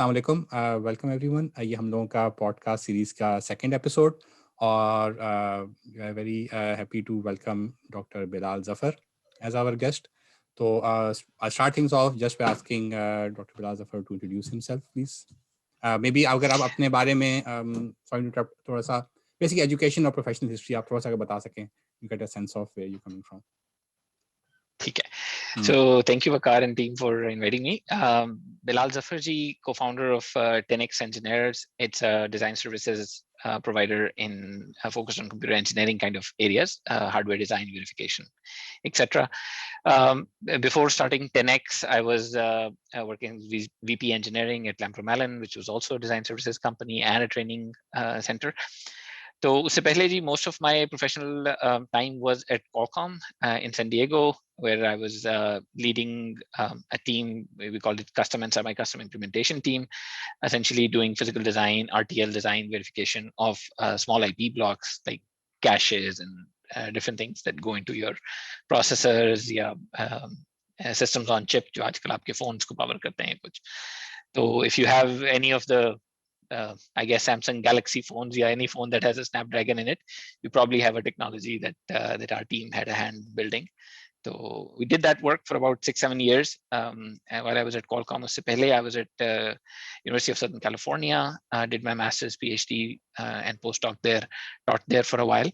अस्सलाम वालेकुम, welcome everyone. ये हम लोगों का पॉडकास्ट सीरीज़ का सेकंड एपिसोड और we are very happy to welcome doctor Bilal Zafar as our guest. तो I start things off just by asking doctor Bilal Zafar to introduce himself please. May be अगर आप अपने बारे में सॉरी इंटरप्ट थोड़ा सा बेसिक एजुकेशन और प्रोफेशनल हिस्ट्री आप थोड़ा सा बता सकें, you get a sense of where you coming from. ठीक है. So thank you, Vakar and team, for inviting me. Bilal Zafar ji, co-founder of 10x Engineers. It's a design services provider in focused on computer engineering kind of areas, hardware design, verification, etc. Before starting 10x, I was working as VP engineering at Lamproe Mellon, which was also a design services company and a training center. So उससे पहले जी, most of my professional time was at Qualcomm in San Diego, where I was leading a team. We called it custom and semi-custom implementation team, essentially doing physical design, RTL design, verification of small IP blocks like caches and different things that go into your processors, systems on chip, जो आजकल आपके phones को power करते हैं कुछ. So if you have any of the I guess Samsung Galaxy phones, any phone that has a Snapdragon in it, you probably have a technology that our team had a hand building. So we did that work for about 6-7 years. And while I was at Qualcomm, I was at University of Southern California, did my master's, PhD, and postdoc there, taught there for a while.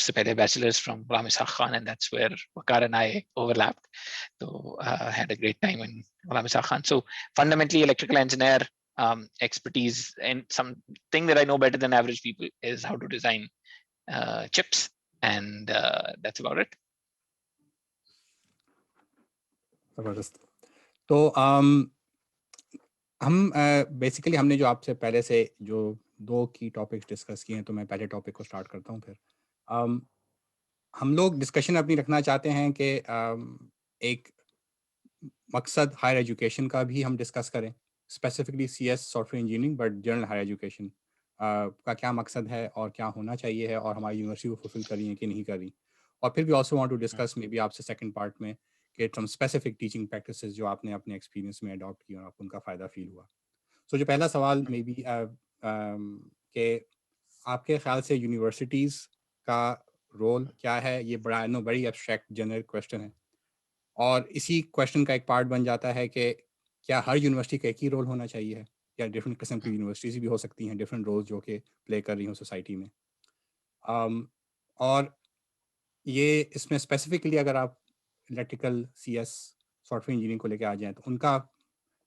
Usse pehle bachelor's from Ghulam Ishaq Khan, and that's where Waqar and I overlapped. So had a great time in Ghulam Ishaq Khan. So fundamentally electrical engineer, expertise, and something that I know better than average people is how to design chips, and that's about it. ज़बरदस्त। तो हम basically हमने जो आपसे पहले से जो 2 की टॉपिक्स डिस्कस किए हैं, तो मैं पहले टॉपिक को स्टार्ट करता हूँ फिर। हम लोग डिस्कशन अपनी रखना चाहते हैं कि एक मकसद हायर एजुकेशन का भी हम डिस्कस करें, specifically CS software engineering, but general higher education का क्या मकसद है और क्या होना चाहिए है और हमारी यूनिवर्सिटी वो फुलफिल कर रही है कि नहीं कर रही। और फिर भी also want to discuss maybe आपसे सेकंड पार्ट में कि सम स्पेसिफिक टीचिंग प्रैक्टिसेस जो आपने अपने एक्सपीरियंस में अडॉप्ट किए और आपको उनका फ़ायदा फील हुआ। सो जो पहला सवाल मे बी कि आपके ख्याल से यूनिवर्सिटीज़ का रोल क्या है? ये बड़ा know very abstract generic question है और इसी क्वेश्चन का एक पार्ट बन जाता है कि क्या हर यूनिवर्सिटी का एक ही रोल होना चाहिए है या डिफरेंट किस्म की यूनिवर्सिटीज़ भी हो सकती हैं, डिफरेंट रोल्स जो कि प्ले कर रही हों सोसाइटी में। और ये इसमें स्पेसिफिकली अगर आप इलेक्ट्रिकल सीएस सॉफ्टवेयर इंजीनियरिंग को लेके आ जाएँ, तो उनका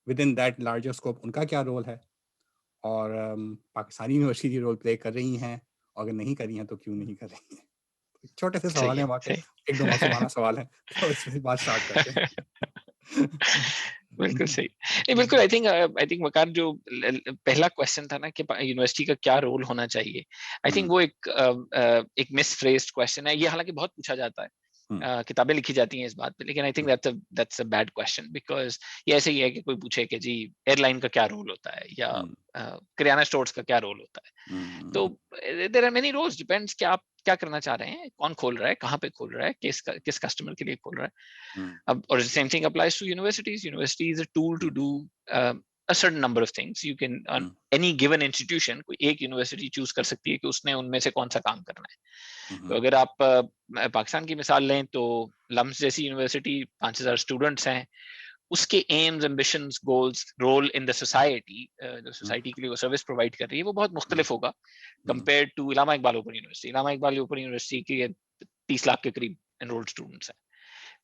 with in that larger scope उनका क्या रोल है और पाकिस्तानी यूनिवर्सिटी रोल प्ले कर रही हैं, और अगर नहीं कर रही हैं तो क्यों नहीं कर रही हैं? छोटे से सही सवाल है, हैं, वाकई सही. एक दो मासूमाना सवाल है, तो इसमें बात स्टार्ट करते हैं। बिल्कुल सही. नहीं, बिल्कुल. आई थिंक वकार जो पहला क्वेश्चन था ना कि यूनिवर्सिटी का क्या रोल होना चाहिए, आई थिंक वो एक मिसफ्रेज्ड क्वेश्चन है. ये हालांकि बहुत पूछा जाता है, किताबें लिखी जाती हैं इस बात पे, लेकिन I think that's a bad question, because ये ऐसे ही है कि कोई पूछे कि जी एयरलाइन का क्या रोल होता है या किराना स्टोर्स का क्या रोल होता है. तो there are many roles, depends कि आप क्या करना चाह रहे हैं, कौन खोल रहा है, कहाँ पे खोल रहा है, किस कस्टमर के लिए खोल रहा है. अब और same thing applies to universities. University is a tool to do a certain number of things. You can on any given institution, कोई एक यूनिवर्सिटी चूज कर सकती है कि उसने उनमें से कौन सा काम करना है. तो अगर आप पाकिस्तान की मिसाल लें तो लम्स जैसी यूनिवर्सिटी 5000 स्टूडेंट्स हैं, उसके aims, ambitions, goals, role in the society, जो सोसाइटी के लिए वो सर्विस प्रोवाइड कर रही है, वो बहुत मुख्तलिफ होगा compare to Allama Iqbal open university. Allama Iqbal open university के 30 लाख के करीब एनरोल्ड स्टूडेंट्स हैं.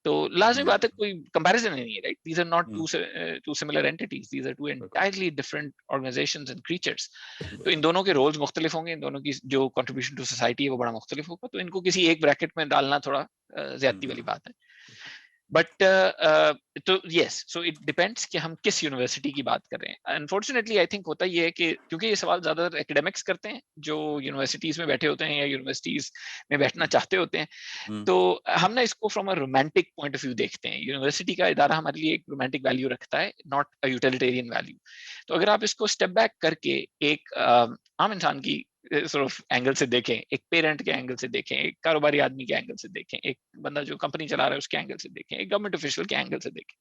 तो लाजमी बात है, कोई कंपैरिजन नहीं है, right. These are not two similar entities, these are two entirely different organisations and creatures. तो इन दोनों के रोल्स मुख्तलिफ होंगे, इन दोनों की जो कंट्रीब्यूशन टू सोसाइटी है वो बड़ा मुख्तलिफ होगा. तो इनको किसी एक ब्रैकेट में डालना थोड़ा ज्यादती वाली बात है. बट तो यस, सो इट डिपेंड्स कि हम किस यूनिवर्सिटी की बात कर रहे हैं. अनफॉर्चुनेटली आई थिंक होता ये है कि क्योंकि ये सवाल ज्यादातर एकेडमिक्स करते हैं जो यूनिवर्सिटीज में बैठे होते हैं या यूनिवर्सिटीज में बैठना चाहते होते हैं, तो हम ना इसको from a romantic point of view देखते हैं. यूनिवर्सिटी का इदारा हमारे लिए एक रोमांटिक वैल्यू रखता है, नॉट अ यूटिलिटेरियन वैल्यू. तो अगर आप इसको स्टेप बैक करके एक आम इंसान की sort of एंगल से देखें, एक पेरेंट के एंगल से देखें, एक कारोबारी आदमी के एंगल से देखें, एक बंदा जो कंपनी चला रहा है उसके एंगल से देखें, एक गवर्नमेंट ऑफिशियल के एंगल से देखें,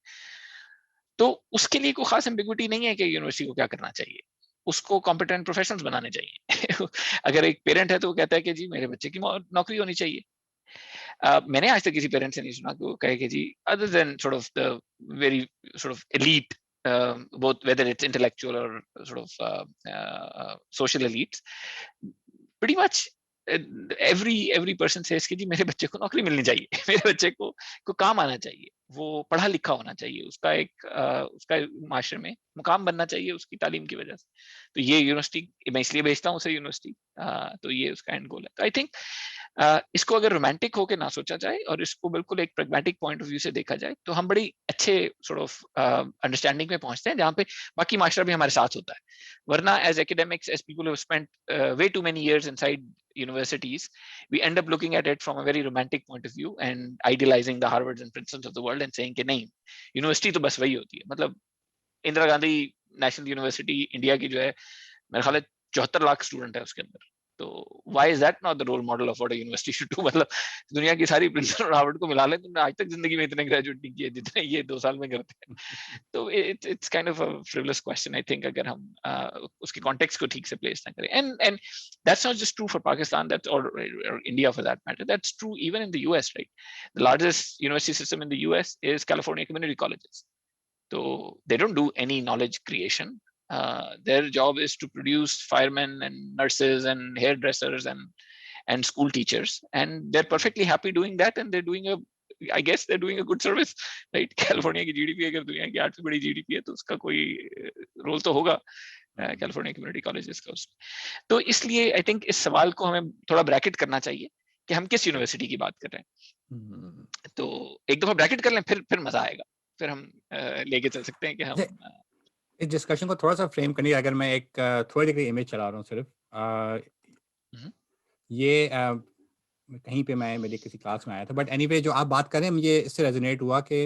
तो उसके लिए कोई खास एम्बिग्विटी नहीं है कि यूनिवर्सिटी को क्या करना चाहिए, उसको कॉम्पिटेंट प्रोफेशनल्स बनाने चाहिए। अगर एक पेरेंट है तो वो कहता है कि जी मेरे बच्चे की नौकरी होनी चाहिए। मैंने आज तक किसी पेरेंट से नहीं सुना कि वो कहे कि जी other than sort of the very sort of elite, both whether it's intellectual or sort of social elites, pretty much every person says कि जी मेरे बच्चे को नौकरी मिलनी चाहिए, मेरे बच्चे को काम आना चाहिए, वो पढ़ा लिखा होना चाहिए, उसका माशरे में मुकाम बनना चाहिए उसकी तालीम की वजह से। तो ये यूनिवर्सिटी मैं इसलिए भेजता हूँ उसे यूनिवर्सिटी, तो ये उसका एंड गोल है। तो आई थिंक इसको अगर रोमांटिक होके ना सोचा जाए और इसको बिल्कुल एक प्रैग्मेटिक पॉइंट ऑफ व्यू से देखा जाए तो हम बड़ी अच्छे सॉर्ट ऑफ अंडरस्टैंडिंग में पहुंचते हैं जहाँ पे बाकी माशरा भी हमारे साथ होता है। वरना as academics, as people have spent way too many years inside universities, we end up looking at it from a very romantic point of view and idealizing the Harvards and Princetons of the world and saying कि नहीं university तो बस वही होती है। मतलब Indira Gandhi national university India की जो है मेरे ख्याल है 74 लाख स्टूडेंट है उसके अंदर। तो why is that not the role model of what a university should do? मतलब दुनिया की सारी प्रिंसेटन और हार्वर्ड को मिला ले, तुमने आज तक जिंदगी में इतने ग्रेजुएट नहीं किए जितने ये 2 साल में करते हैं। तो it's kind of a frivolous question I think, अगर हम उसके कॉन्टेक्स्ट को ठीक से प्लेस ना करें। And that's not just true for Pakistan, that's और India for that matter, that's true even in the US, right? The largest university system in the US is California community colleges. So they don't do any knowledge creation. Their job is to produce firemen and nurses and hairdressers and school teachers, and they're perfectly happy doing that. And they're doing I guess they're doing a good service, right? California की GDP अगर दुनिया की 8वीं बड़ी GDP है तो उसका कोई रोल तो होगा कैलिफोर्निया कम्युनिटी कॉलेजेस का उसमें। तो इसलिए आई थिंक इस सवाल को हमें थोड़ा ब्रैकेट करना चाहिए कि हम किस यूनिवर्सिटी की बात कर रहे हैं। तो एक दफा ब्रैकेट कर लें, फिर मजा आएगा, फिर हम लेके चल सकते हैं कि हम इस डिस्कशन को थोड़ा सा फ्रेम करने, अगर मैं एक थोड़ी देर इमेज चला रहा हूँ सिर्फ, ये कहीं पे मैं मेरी किसी क्लास में आया था, बट एनीवे जो आप बात करें मुझे इससे रेजोनेट हुआ कि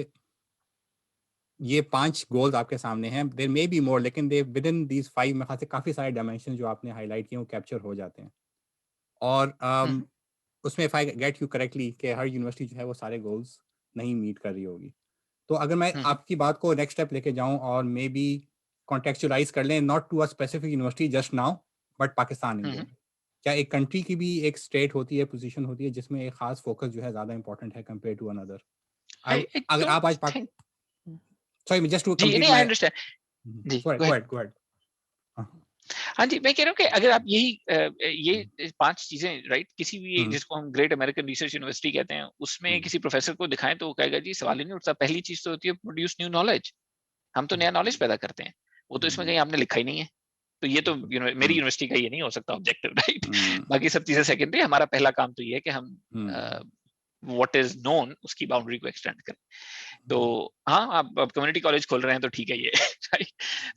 ये 5 गोल्स आपके सामने हैं, देयर मे बी मोर, लेकिन दे विद इन दीज 5 में खासे काफ़ी सारे डायमेंशन जो आपने हाईलाइट किए वो कैप्चर हो जाते हैं। और उसमें if I get you correctly कि हर यूनिवर्सिटी जो है वो सारे गोल्स नहीं मीट कर रही होगी। तो अगर मैं आपकी बात को नेक्स्ट स्टेप लेके जाऊं और मे बी कॉन्टेक्चुअलाइज कर लें, not to a specific university just now but Pakistan in general, क्या एक कंट्री की भी एक स्टेट होती है, पोजीशन होती है जिसमें एक खास फोकस जो है ज़्यादा इंपॉर्टेंट है कंपेयर टू अनदर? I अगर don't आप आज think सॉरी जस्ट टू जी कंप्लीट नहीं, आई माय अंडरस्टैंड जी, sorry go go ahead. Ahead go ahead. हाँ जी, मैं कह रहा हूँ कि अगर आप ये 5 चीजें, राइट, किसी भी जिसको हम ग्रेट अमेरिकन रिसर्च यूनिवर्सिटी कहते हैं उसमें किसी प्रोफेसर को दिखाएं तो वो कहेगा जी सवाल ही नहीं उठता, पहली चीज तो होती है प्रोड्यूस न्यू नॉलेज, हम तो नया नॉलेज पैदा करते हैं, वो तो इसमें कहीं आपने लिखा ही नहीं है। तो ये तो मेरी यूनिवर्सिटी का ये नहीं हो सकता ऑब्जेक्टिव, राइट? बाकी सब चीजें सेकेंडरी, हमारा पहला काम तो ये है कि हम व्हाट इज नोन उसकी बाउंड्री को एक्सटेंड करें। तो हाँ, आप कम्युनिटी कॉलेज खोल रहे हैं तो ठीक है ये, राइट?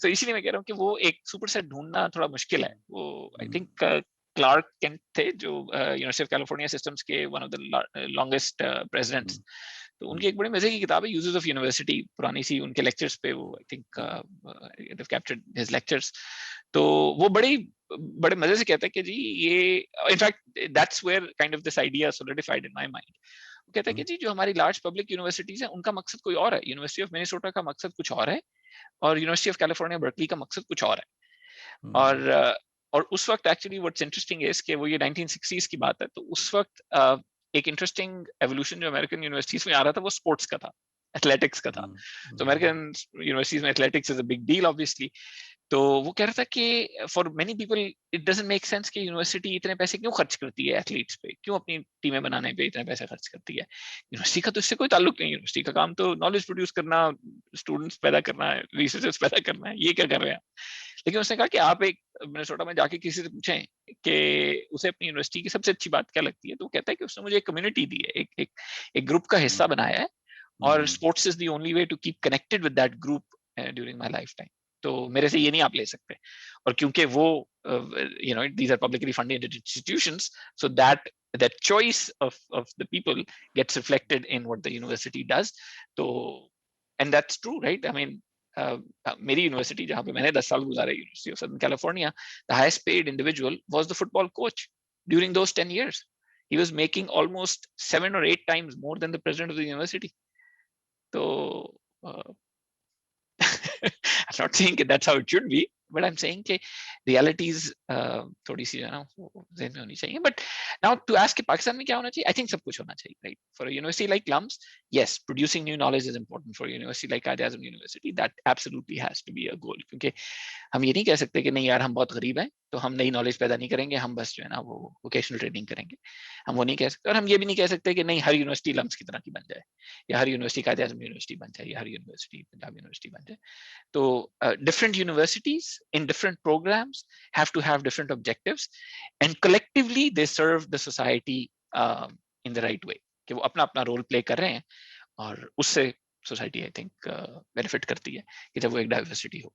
तो इसीलिए मैं कह रहा हूँ कि वो एक सुपर सेट ढूंढना थोड़ा मुश्किल है। वो आई थिंक क्लार्क केंट थे जो यूनिवर्सिटी ऑफ कैलिफोर्निया सिस्टम्स के one of the longest presidents. तो उनकी एक बड़ी मजे की किताब है यूजेस ऑफ यूनिवर्सिटी, पुरानी सी, उनके लेक्चर्स पे वो I think they've captured his lectures। तो वो बड़े मजे से कहता है कि जी ये in fact that's where kind of this idea solidified in my mind। वो कहता है कि जी जो हमारी लार्ज पब्लिक यूनिवर्सिटीज हैं उनका मकसद कोई और है, यूनिवर्सिटी ऑफ मिनेसोटा का मकसद कुछ और है और यूनिवर्सिटी ऑफ कैलिफोर्निया बर्कली का मकसद कुछ और है। और उस वक्त एक्चुअली व्हाट्स इंटरेस्टिंग इज कि वो ये 1960s की बात है, तो उस वक्त एक इंटरेस्टिंग एवोल्यूशन जो अमेरिकन यूनिवर्सिटीज में आ रहा था वो स्पोर्ट्स का था, एथलेटिक्स का था। तो अमेरिकन यूनिवर्सिटीज में athletics is a big deal obviously. तो वो कह रहा था कि for many people it doesn't make sense कि यूनिवर्सिटी इतने पैसे क्यों खर्च करती है एथलीट्स पे, क्यों अपनी टीमें बनाने पे इतने पैसे खर्च करती है। यूनिवर्सिटी का तो इससे कोई ताल्लुक नहीं, यूनिवर्सिटी का काम तो नॉलेज प्रोड्यूस करना, स्टूडेंट्स पैदा करना है, रिसर्चर्स पैदा करना है, ये क्या कर रहे हैं। लेकिन उसने कहा कि आप एक मिनेसोटा में जाके किसी से पूछें कि उसे अपनी यूनिवर्सिटी की सबसे अच्छी बात क्या लगती है, तो वो कहता है कि उसने मुझे एक कम्युनिटी दी है, एक ग्रुप का हिस्सा बनाया है, और sports is the only way to keep connected with that group during my lifetime. तो मेरे से ये नहीं आप ले सकते। और क्योंकि वो these are publicly funded institutions, so that choice of the people gets reflected in what the university does। तो and that's true, right? I mean मेरी यूनिवर्सिटी जहाँ पे मैंने 10 साल गुजारे, university of southern California, the highest paid individual was the football coach during those 10 years। he was making almost 7 or 8 times more than the president of the university। तो I'm not saying that that's how it should be, but I'm saying कि realities थोड़ी सी जो है ना वो ज़हन में होनी चाहिए. But now to ask कि पाकिस्तान में क्या होना चाहिए, I think सब कुछ होना चाहिए, right? For a university like LUMS, yes, producing new knowledge is important. For a university like Quaid-e-Azam University, that absolutely has to be a goal. क्योंकि हम ये नहीं कह सकते कि नहीं यार हम बहुत गरीब हैं तो हम नई नॉलेज पैदा नहीं करेंगे, हम बस जो है ना वो वोकेशनल ट्रेनिंग करेंगे. हम वो नहीं कह सकते. और हम ये भी नहीं कह सकते कि नहीं हर यूनिवर्सिटी लम्स की तरह की बन जाए, या हर यूनिवर्सिटी कायदे आज़म यूनिवर्सिटी बन जाए, या हर यूनिवर्सिटी पंजाब यूनिवर्सिटी बन जाए. तो different universities in different programs have to have different objectives, and collectively they serve the society in the right way. कि वो अपना अपना रोल प्ले कर रहे हैं और उससे सोसाइटी आई थिंक बेनिफिट करती है कि जब वो एक डाइवर्सिटी हो.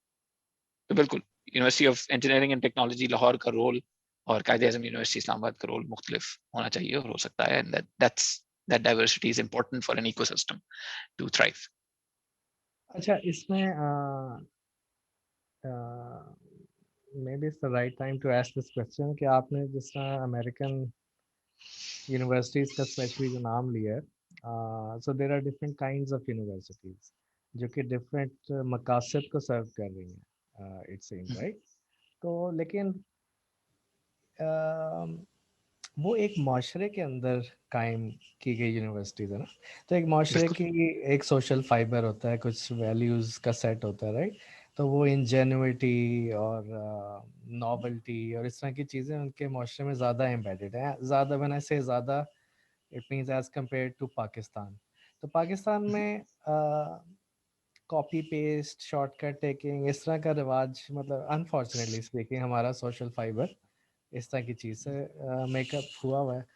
तो बिल्कुल university of engineering and technology Lahore का रोल और कायदे आज़म यूनिवर्सिटी इस्लामाबाद का रोल मुख्तलिफ होना चाहिए और हो सकता है. And that diversity is important for an ecosystem to thrive. अच्छा, इसमें maybe it's the right time to ask this question कि आपने जिस तरह अमेरिकन यूनिवर्सिटीज़ का स्पेशली जो नाम लिया है, so there are different kinds of universities जो कि different मकासद को सर्व कर रही हैं, it seems, right? तो लेकिन वो एक माशरे के अंदर कायम की गई यूनिवर्सिटीज़ है ना. तो एक माशरे की एक सोशल फाइबर होता है, कुछ वैल्यूज़ का सेट होता है, राइट? तो वो इंजेन्युइटी और नॉवेल्टी और इस तरह की चीज़ें उनके माशरे में ज़्यादा एम्बेडेड हैं. ज़्यादा व्हेन आई से ज़्यादा, it means as compare to Pakistan. तो पाकिस्तान में कॉपी पेस्ट, शॉर्टकट टेकिंग, इस तरह का रिवाज, मतलब अनफॉर्चुनेटली स्पीकिंग, हमारा सोशल फाइबर इस तरह की चीज़ से मेकअप हुआ हुआ है.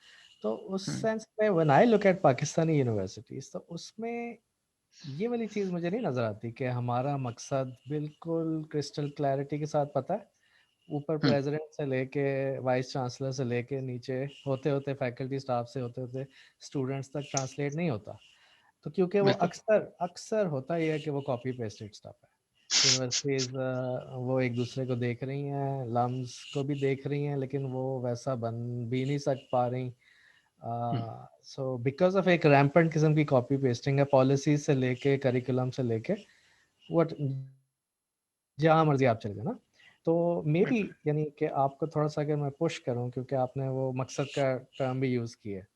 तो उस सेंस में when I look at Pakistani universities, तो उसमें ये वाली चीज़ मुझे नहीं नज़र आती कि हमारा मकसद बिल्कुल क्रिस्टल क्लैरिटी के साथ पता है. ऊपर प्रेसिडेंट से लेके वाइस चांसलर से लेके नीचे होते होते फैकल्टी स्टाफ से होते होते स्टूडेंट्स तक ट्रांसलेट नहीं होता. तो क्योंकि वो अक्सर होता ही है कि वो कॉपी पेस्टेड स्टफ है. यूनिवर्सिटीज़ वो एक दूसरे को देख रही हैं, लम्स को भी देख रही हैं, लेकिन वो वैसा बन भी नहीं पा रही. सो बिकॉज ऑफ एक रैम्पेंट किस्म की कॉपी पेस्टिंग है, पॉलिसी से लेके करिकुलम से लेके व्हाट जहाँ मर्जी आप चले जाए ना. तो मे बी यानी कि आपको थोड़ा सा अगर मैं पुश करूँ, क्योंकि आपने वो मकसद का टर्म भी यूज़ किया है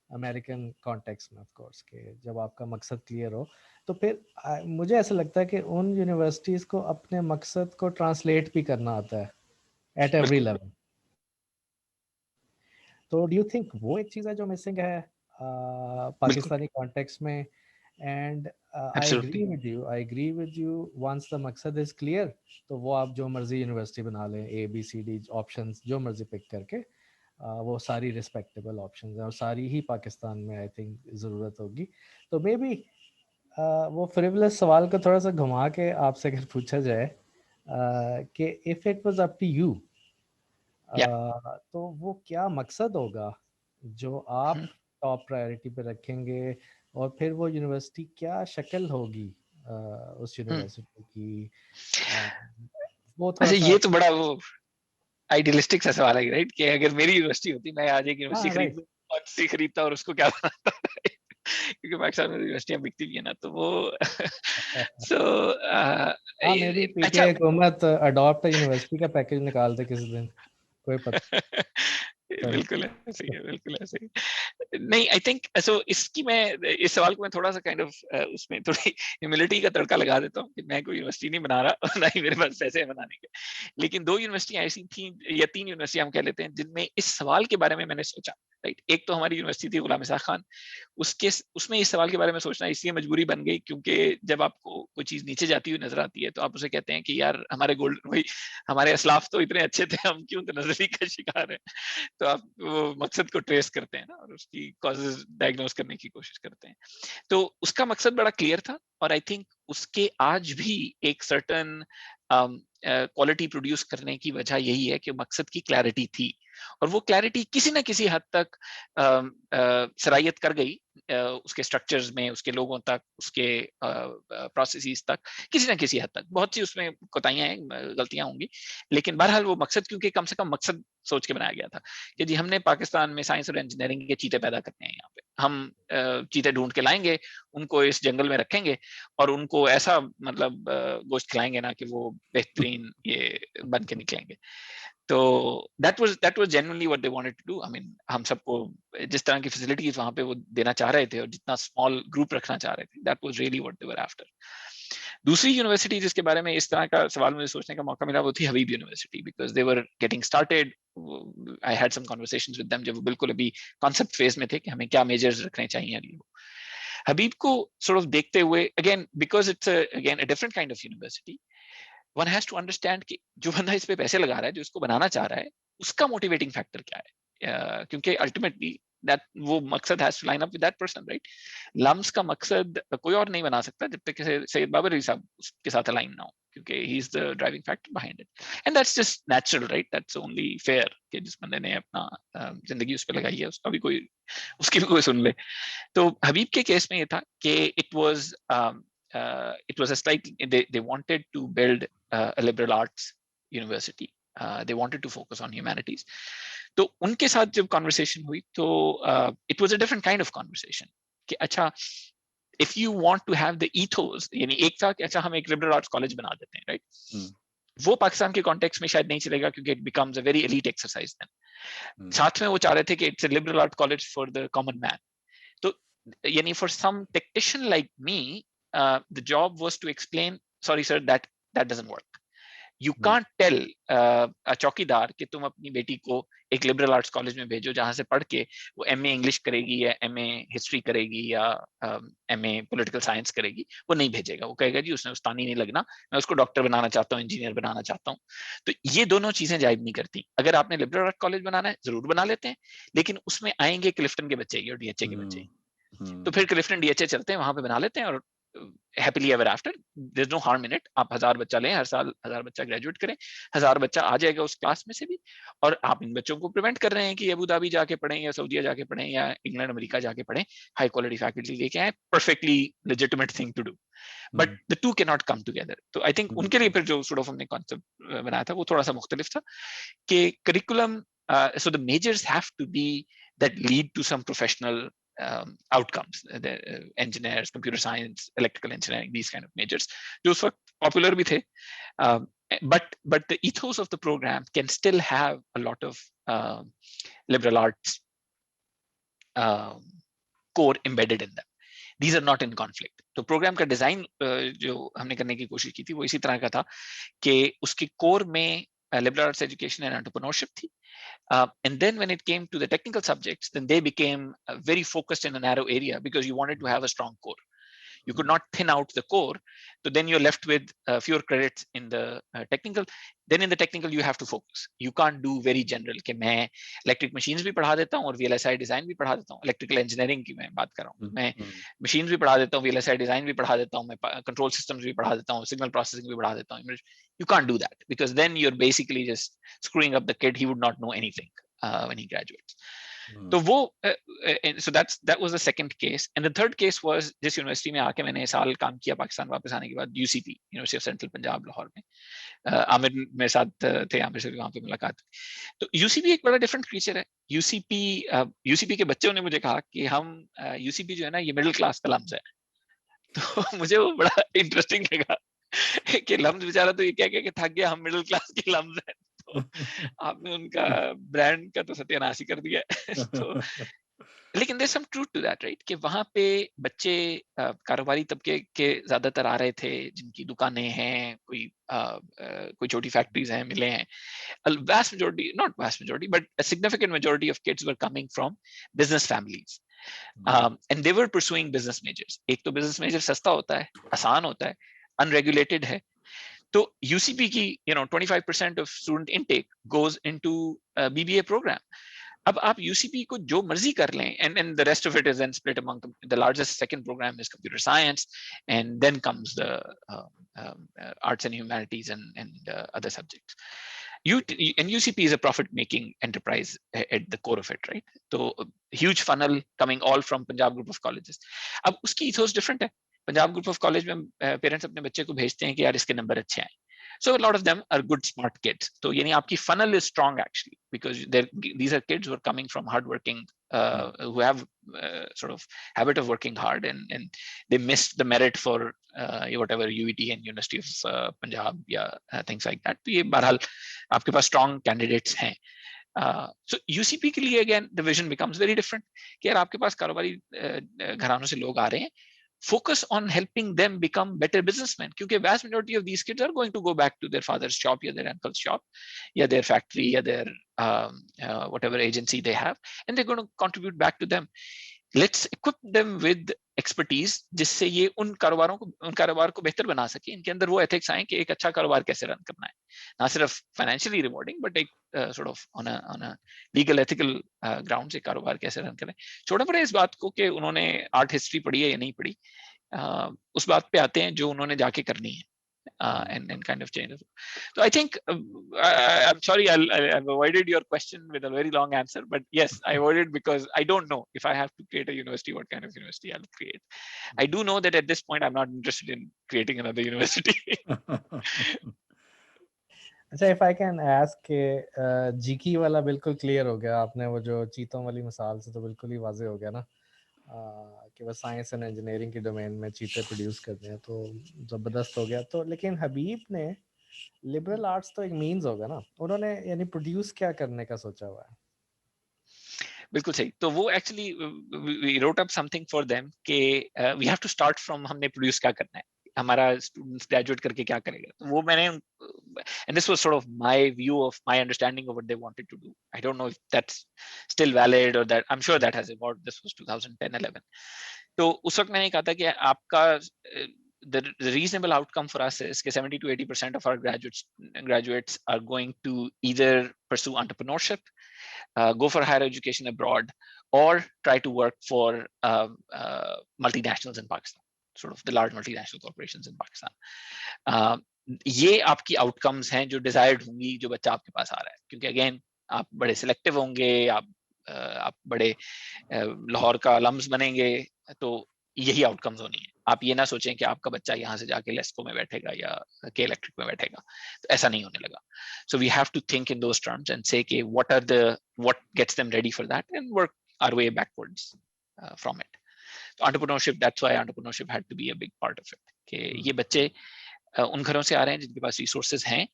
अमेरिकन कॉन्टेक्स्ट में, ऑफ कोर्स, के जब आपका मकसद क्लियर हो तो फिर मुझे ऐसा लगता है कि उन यूनिवर्सिटीज़ को अपने मकसद को ट्रांसलेट भी करना आता है एट एवरी लेवल. तो डू यू थिंक वो एक चीज़ है जो मिसिंग है पाकिस्तानी कॉन्टेक्स्ट में? And I agree with you once the मकसद इज़ क्लियर, तो वो आप जो मर्जी यूनिवर्सिटी बना लें, ABCD ऑप्शंस जो मर्जी पिक करके, वो सारी रिस्पेक्टेबल ऑप्शंस हैं और सारी ही पाकिस्तान में आई थिंक ज़रूरत होगी. तो मे बी वो फ्रिवलेस सवाल को थोड़ा सा घुमा के आपसे अगर पूछा जाए कि if it was up to you, तो वो क्या मकसद होगा जो आप टॉप प्रायोरिटी पे रखेंगे, और फिर वो यूनिवर्सिटी क्या शक्ल होगी उस यूनिवर्सिटी की, वो थोड़ा अच्छा सा. ये तो बड़ा वो आइडियलिस्टिक सा सवाल है, राइट? कि अगर मेरी यूनिवर्सिटी होती, मैं आज एक यूनिवर्सिटी खरीद लूं और सी खरीदता और उसको क्या बनाता. क्योंकि पाकिस्तान में यूनिवर्सिटियां बिकती भी है ना, तो वो सो हाँ, मे बी पीटीआई हुकूमत अडॉप्ट यूनिवर्सिटी का पैकेज निकाल दे किसी दिन, कोई पता. बिल्कुल ऐसे ही है, बिल्कुल ऐसे ही. नहीं, आई थिंक सो इसकी मैं इस सवाल को मैं थोड़ा सा काइंड ऑफ उसमें थोड़ी ह्यूमिलिटी का तड़का लगा देता हूँ कि मैं कोई यूनिवर्सिटी नहीं बना रहा और ना ही मेरे पास पैसे हैं बनाने के. लेकिन 2 यूनिवर्सिटियां ऐसी थी या 3 यूनिवर्सिटियां हम कह लेते हैं जिनमें इस सवाल के बारे में मैंने सोचा, राइट? एक तो हमारी यूनिवर्सिटी थी गुलाम इसाक खान. उसमें इस सवाल के बारे में सोचना इसलिए मजबूरी बन गई क्योंकि जब आपको कोई चीज नीचे जाती हुई नजर आती है तो आप उसे कहते हैं कि यार हमारे गोल्ड भाई हमारे असलाफ तो इतने अच्छे थे, हम क्यों तनज़्ज़ुली का शिकार हैं. तो आप वो मकसद को ट्रेस करते हैं ना और उसकी कॉजेज डायग्नोस करने की कोशिश करते हैं. तो उसका मकसद बड़ा क्लियर था और आई थिंक उसके आज भी एक सर्टन क्वालिटी प्रोड्यूस करने की वजह यही है कि मकसद की क्लैरिटी थी और वो क्लैरिटी किसी ना किसी हद तक सरायत कर गई उसके स्ट्रक्चर्स में, उसके लोगों तक, उसके प्रोसेसेस तक, किसी ना किसी हद तक। बहुत सी उसमें कोताहियां हैं, गलतियां होंगी, लेकिन बहरहाल वो मकसद, क्योंकि कम से कम मकसद सोच के बनाया गया था कि जी हमने पाकिस्तान में साइंस और इंजीनियरिंग के चीते पैदा करने हैं, यहाँ पे हम चीते ढूंढ के लाएंगे, उनको इस जंगल में रखेंगे और उनको ऐसा मतलब गोश्त खिलाएंगे ना कि वो बेहतरीन ये बन के निकलेंगे। तो that was genuinely what they wanted to do. I mean, हम सबको जिस तरह की फैसिलिटीज वहां पे वो देना चाह रहे थे और जितना स्मॉल ग्रुप रखना चाह रहे थे, that was really what they were after. दूसरी यूनिवर्सिटी जिसके बारे में इस तरह का सवाल मुझे सोचने का मौका मिला वो थी Habib university, because they were getting started. I had some conversations with them जब वो बिल्कुल अभी कॉन्सेप्ट फेज में थे कि हमें क्या मेजर्स रखने चाहिए अगली. हबीब को sort of देखते हुए, again because it's a different kind of university, one has to understand कि जो बंदा इस पे पैसे लगा रहा है, जो इसको बनाना चाह रहा है, उसका मोटिवेटिंग फैक्टर क्या है. क्योंकि अल्टीमेटली दैट वो मकसद has to line up with that person, right. LUMS का मकसद कोई और नहीं बना सकता जब तक कि सैयद बाबर अली साहब उसके साथ अलाइन ना हो, क्योंकि he is the driving factor behind it. And that's just natural, right. That's only fair कि जिस बंदे ने अपना जिंदगी उस पर लगाई है उसका भी कोई, उसकी भी कोई सुन ले. तो हबीब के केस में ये था कि it was a slightly, they wanted to build a liberal arts university. They wanted to focus on humanities. तो उनके साथ जब conversation हुई तो it was a different kind of conversation कि अच्छा, if you want to have the ethos, यानी एक था कि अच्छा हम एक liberal arts college बना देते हैं, right. वो पाकिस्तान के कॉन्टेक्स्ट में शायद नहीं चलेगा क्योंकि it becomes a very elite exercise then. साथ में वो चाह रहे थे कि it's a liberal art college for the common man. तो यानी for some technician like me, the job was to explain, sorry sir, that doesn't work. You can't tell a चौकीदार कि तुम अपनी बेटी को एक लिबरल आर्ट्स कॉलेज में भेजो जहां से पढ़ के वो एमए इंग्लिश करेगी या एमए हिस्ट्री करेगी या एमए पॉलिटिकल साइंस करेगी. वो नहीं भेजेगा. वो कहेगा जी उसने उस्तानी नहीं लगना, मैं उसको डॉक्टर बनाना चाहता हूँ, इंजीनियर बनाना चाहता हूँ. तो ये दोनों चीजें जायज नहीं करती. अगर आपने लिबरल आर्ट कॉलेज बनाना है जरूर बना लेते हैं, लेकिन उसमें आएंगे क्लिफ्टन के बच्चे और डीएचए के बच्चे. तो फिर क्लिफ्टन डीएचए चलते हैं, वहां पे बना लेते हैं और happily ever after, there is no harm in it. आप 1000 बच्चा लें, हर साल 1000 बच्चा ग्रेजुएट करें, 1000 बच्चा आ जाएगा उस क्लास में से भी. और आप इन बच्चों को प्रिवेंट कर रहे हैं कि अबू धाबी जाके पढ़ें या सऊदीया जाके पढ़ें या इंग्लैंड अमेरिका जाके पढ़ें. हाई क्वालिटी फैकल्टी लेके आए, perfectly legitimate thing to do, but the two cannot come together. तो आई थिंक उनके लिए फिर जो sort of हमने कॉन्सेप्ट बनाया था वो थोड़ा सा मुख्तलिफ था कि curriculum, so the majors have to be that lead to some professional outcomes, the engineers, computer science, electrical engineering, these kind of majors जो उस वक्त popular भी थे, but the ethos of the program can still have a lot of liberal arts core embedded in them. These are not in conflict. तो programme का design जो हमने करने की कोशिश की थी वो इसी तरह का था कि उसके कोर में liberal arts education and entrepreneurship थी. And then when it came to the technical subjects, then they became very focused in a narrow area because you wanted to have a strong core. You could not thin out the core. So then you're left with fewer credits in the technical. Then in the technical, you have to focus. You can't do very general कि मैं electric machines भी पढ़ा देता हूँ और VLSI design भी पढ़ा देता हूँ. Electrical engineering की मैं बात कर रहा हूँ. मैं machines भी पढ़ा देता हूँ, VLSI design भी पढ़ा देता हूँ, मैं control systems भी पढ़ा देता हूँ, signal processing भी पढ़ा देता हूँ. You can't do that because then you're basically just screwing up the kid. He would not know anything when he graduates. तो वो so that was the second case. And the third case was जिस university में आके मैंने साल काम किया पाकिस्तान वापस आने के बाद, UCP, university of central Punjab Lahore में. आमिर मेरे साथ थे, आमिर से भी वहाँ पे मुलाकात हुई. तो यूसीपी एक बड़ा डिफरेंट फीचर है. यूसीपी के बच्चों ने मुझे कहा कि हम यूसीपी जो है ना ये मिडिल क्लास का लम्स है. तो मुझे वो बड़ा इंटरेस्टिंग लगा कि लम्स बेचारा तो ये क्या कि थक गया, हम मिडिल क्लास के लम्स हैं. तो आपने उनका ब्रांड का तो सत्यानाश ही कर दिया. तो लेकिन there's some truth to that, right? कि वहाँ पे बच्चे कारोबारी तबके के ज्यादातर आ रहे थे जिनकी दुकानें हैं, कोई छोटी फैक्ट्रीज हैं, मिले हैं. Vast majority, not vast majority, but a significant majority of kids were coming from business families. And they were pursuing business majors. एक तो business major सस्ता होता है, आसान होता है, unregulated है. तो UCP की 25% of student intake goes into a BBA program. अब आप UCP को जो मर्जी कर लें, and the rest of it is then split among the largest second program is computer science, and then comes the arts and humanities and other subjects. And UCP is a profit-making enterprise at the core of it, right? So huge funnel coming all from Punjab Group of Colleges. अब उसकी ethos different है. Punjab Group of College में parents अपने बच्चे को भेजते हैं कि यार इसके नंबर अच्छे आए. So a lot of them are good, smart kids. So यानी आपकी funnel is strong actually, because these are kids who are coming from hardworking, who have sort of habit of working hard, and they missed the merit for whatever UET and University of Punjab, things like that. तो ये बहरहाल आपके पास strong candidates हैं. So UCP के लिए again the vision becomes very different. कि यार आपके पास कारोबारी घरानों से लोग आ रहे हैं. Focus on helping them become better businessmen, क्योंकि vast majority of these kids are going to go back to their father's shop, या their uncle's shop, या their factory, या their whatever agency they have, and they're going to contribute back to them. Let's equip them with expertise, जिससे ये उन कारोबार को बेहतर बना सके. इनके अंदर वो ethics आए कि एक अच्छा कारोबार कैसे रन करना है, ना सिर्फ financially rewarding, but एक sort of on a legal ethical grounds एक कारोबार कैसे रन करें. छोड़ना पड़े इस बात को कि उन्होंने art history पढ़ी है या नहीं पढ़ी, उस बात पे आते हैं जो उन्होंने जाके करनी है. And kind of change. So I think I'm sorry I've avoided your question with a very long answer, but yes, I avoided because I don't know if I have to create a university, what kind of university I'll create. I do know that at this point I'm not interested in creating another university. अच्छा, if I can ask, जीकी वाला बिल्कुल clear हो गया आपने, वो जो चीतों वाली मिसाल से तो बिल्कुल ही वाजे हो गया ना, कि बस साइंस एंड इंजीनियरिंग की डोमेन में चीते प्रोड्यूस करते हैं, तो ज़बरदस्त हो गया. तो लेकिन हबीब ने लिबरल आर्ट्स तो एक मीन्स होगा ना, उन्होंने यानी प्रोड्यूस क्या करने का सोचा हुआ है? बिल्कुल सही. तो वो actually we wrote up something for them कि we have to start from हमने प्रोड्यूस क्या करना है, हमारा स्टूडेंट्स ग्रेजुएट करके क्या करेगा. तो वो मैंने, and this was sort of my view of my understanding of what they wanted to do. I don't know if that's still valid or that, I'm sure that has evolved. This was 2010-11. तो उस वक्त मैंने कहा था कि आपका the reasonable outcome for us is that 70 to 80% of our graduates are going to either pursue entrepreneurship, go for higher education abroad, or try to work for multinationals in Pakistan, sort of the large multinational corporations in Pakistan. ये आपकी outcomes हैं जो desired होंगी जो बच्चा आपके पास आ रहा है, क्योंकि अगेन आप बड़े सिलेक्टिव होंगे, आप बड़े लाहौर का अलम्स बनेंगे, तो यही आउटकम्स होनी है. आप ये ना सोचें कि आपका बच्चा यहाँ से जाके लेस्को में बैठेगा या के इलेक्ट्रिक में बैठेगा, तो ऐसा नहीं होने लगा. So we have to think in those terms and say कि what gets them ready for that and work our way backwards from it. So entrepreneurship, that's why entrepreneurship had to be a big part of it. कि ये बच्चे उन घरों से आ रहे हैं जिनके पास रिसोर्सेज हैं,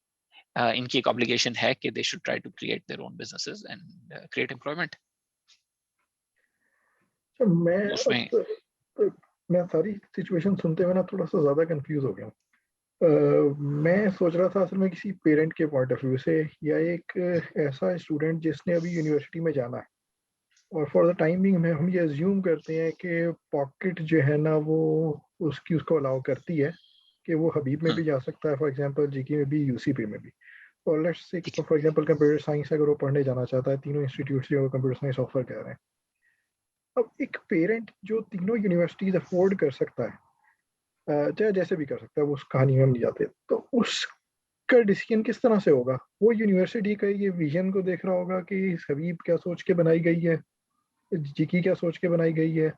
इनकी एक ऑब्लिगेशन है कि they should try to create their own businesses and create employment. मैं सारी सिचुएशन सुनते हुए ना थोड़ा सा ज्यादा कंफ्यूज हो गया. मैं सोच रहा था असल में किसी पेरेंट के पॉइंट ऑफ व्यू से, या एक ऐसा स्टूडेंट जिसने अभी यूनिवर्सिटी में जाना है, और फॉर द टाइम बिंग में हम ये अज्यूम करते हैं कि पॉकेट जो है ना वो उसको अलाउ करती है कि वो हबीब में भी जा सकता है, फॉर एग्जांपल जीके में भी, यूसीपी में भी. और let's say for example computer science अगर वो पढ़ने जाना चाहता है, तीनों इंस्टीट्यूट्स जो कंप्यूटर साइंस ऑफर कर रहे हैं. अब एक पेरेंट जो तीनों यूनिवर्सिटीज अफोर्ड कर सकता है, चाहे जैसे भी कर सकता है, वो उस कहानी में हम नहीं जाते, तो उसका डिसीजन किस तरह से होगा? वो यूनिवर्सिटी का ये विजन को देख रहा होगा कि हबीब क्या सोच के बनाई गई है, जीकी क्या सोच के बनाई गई है,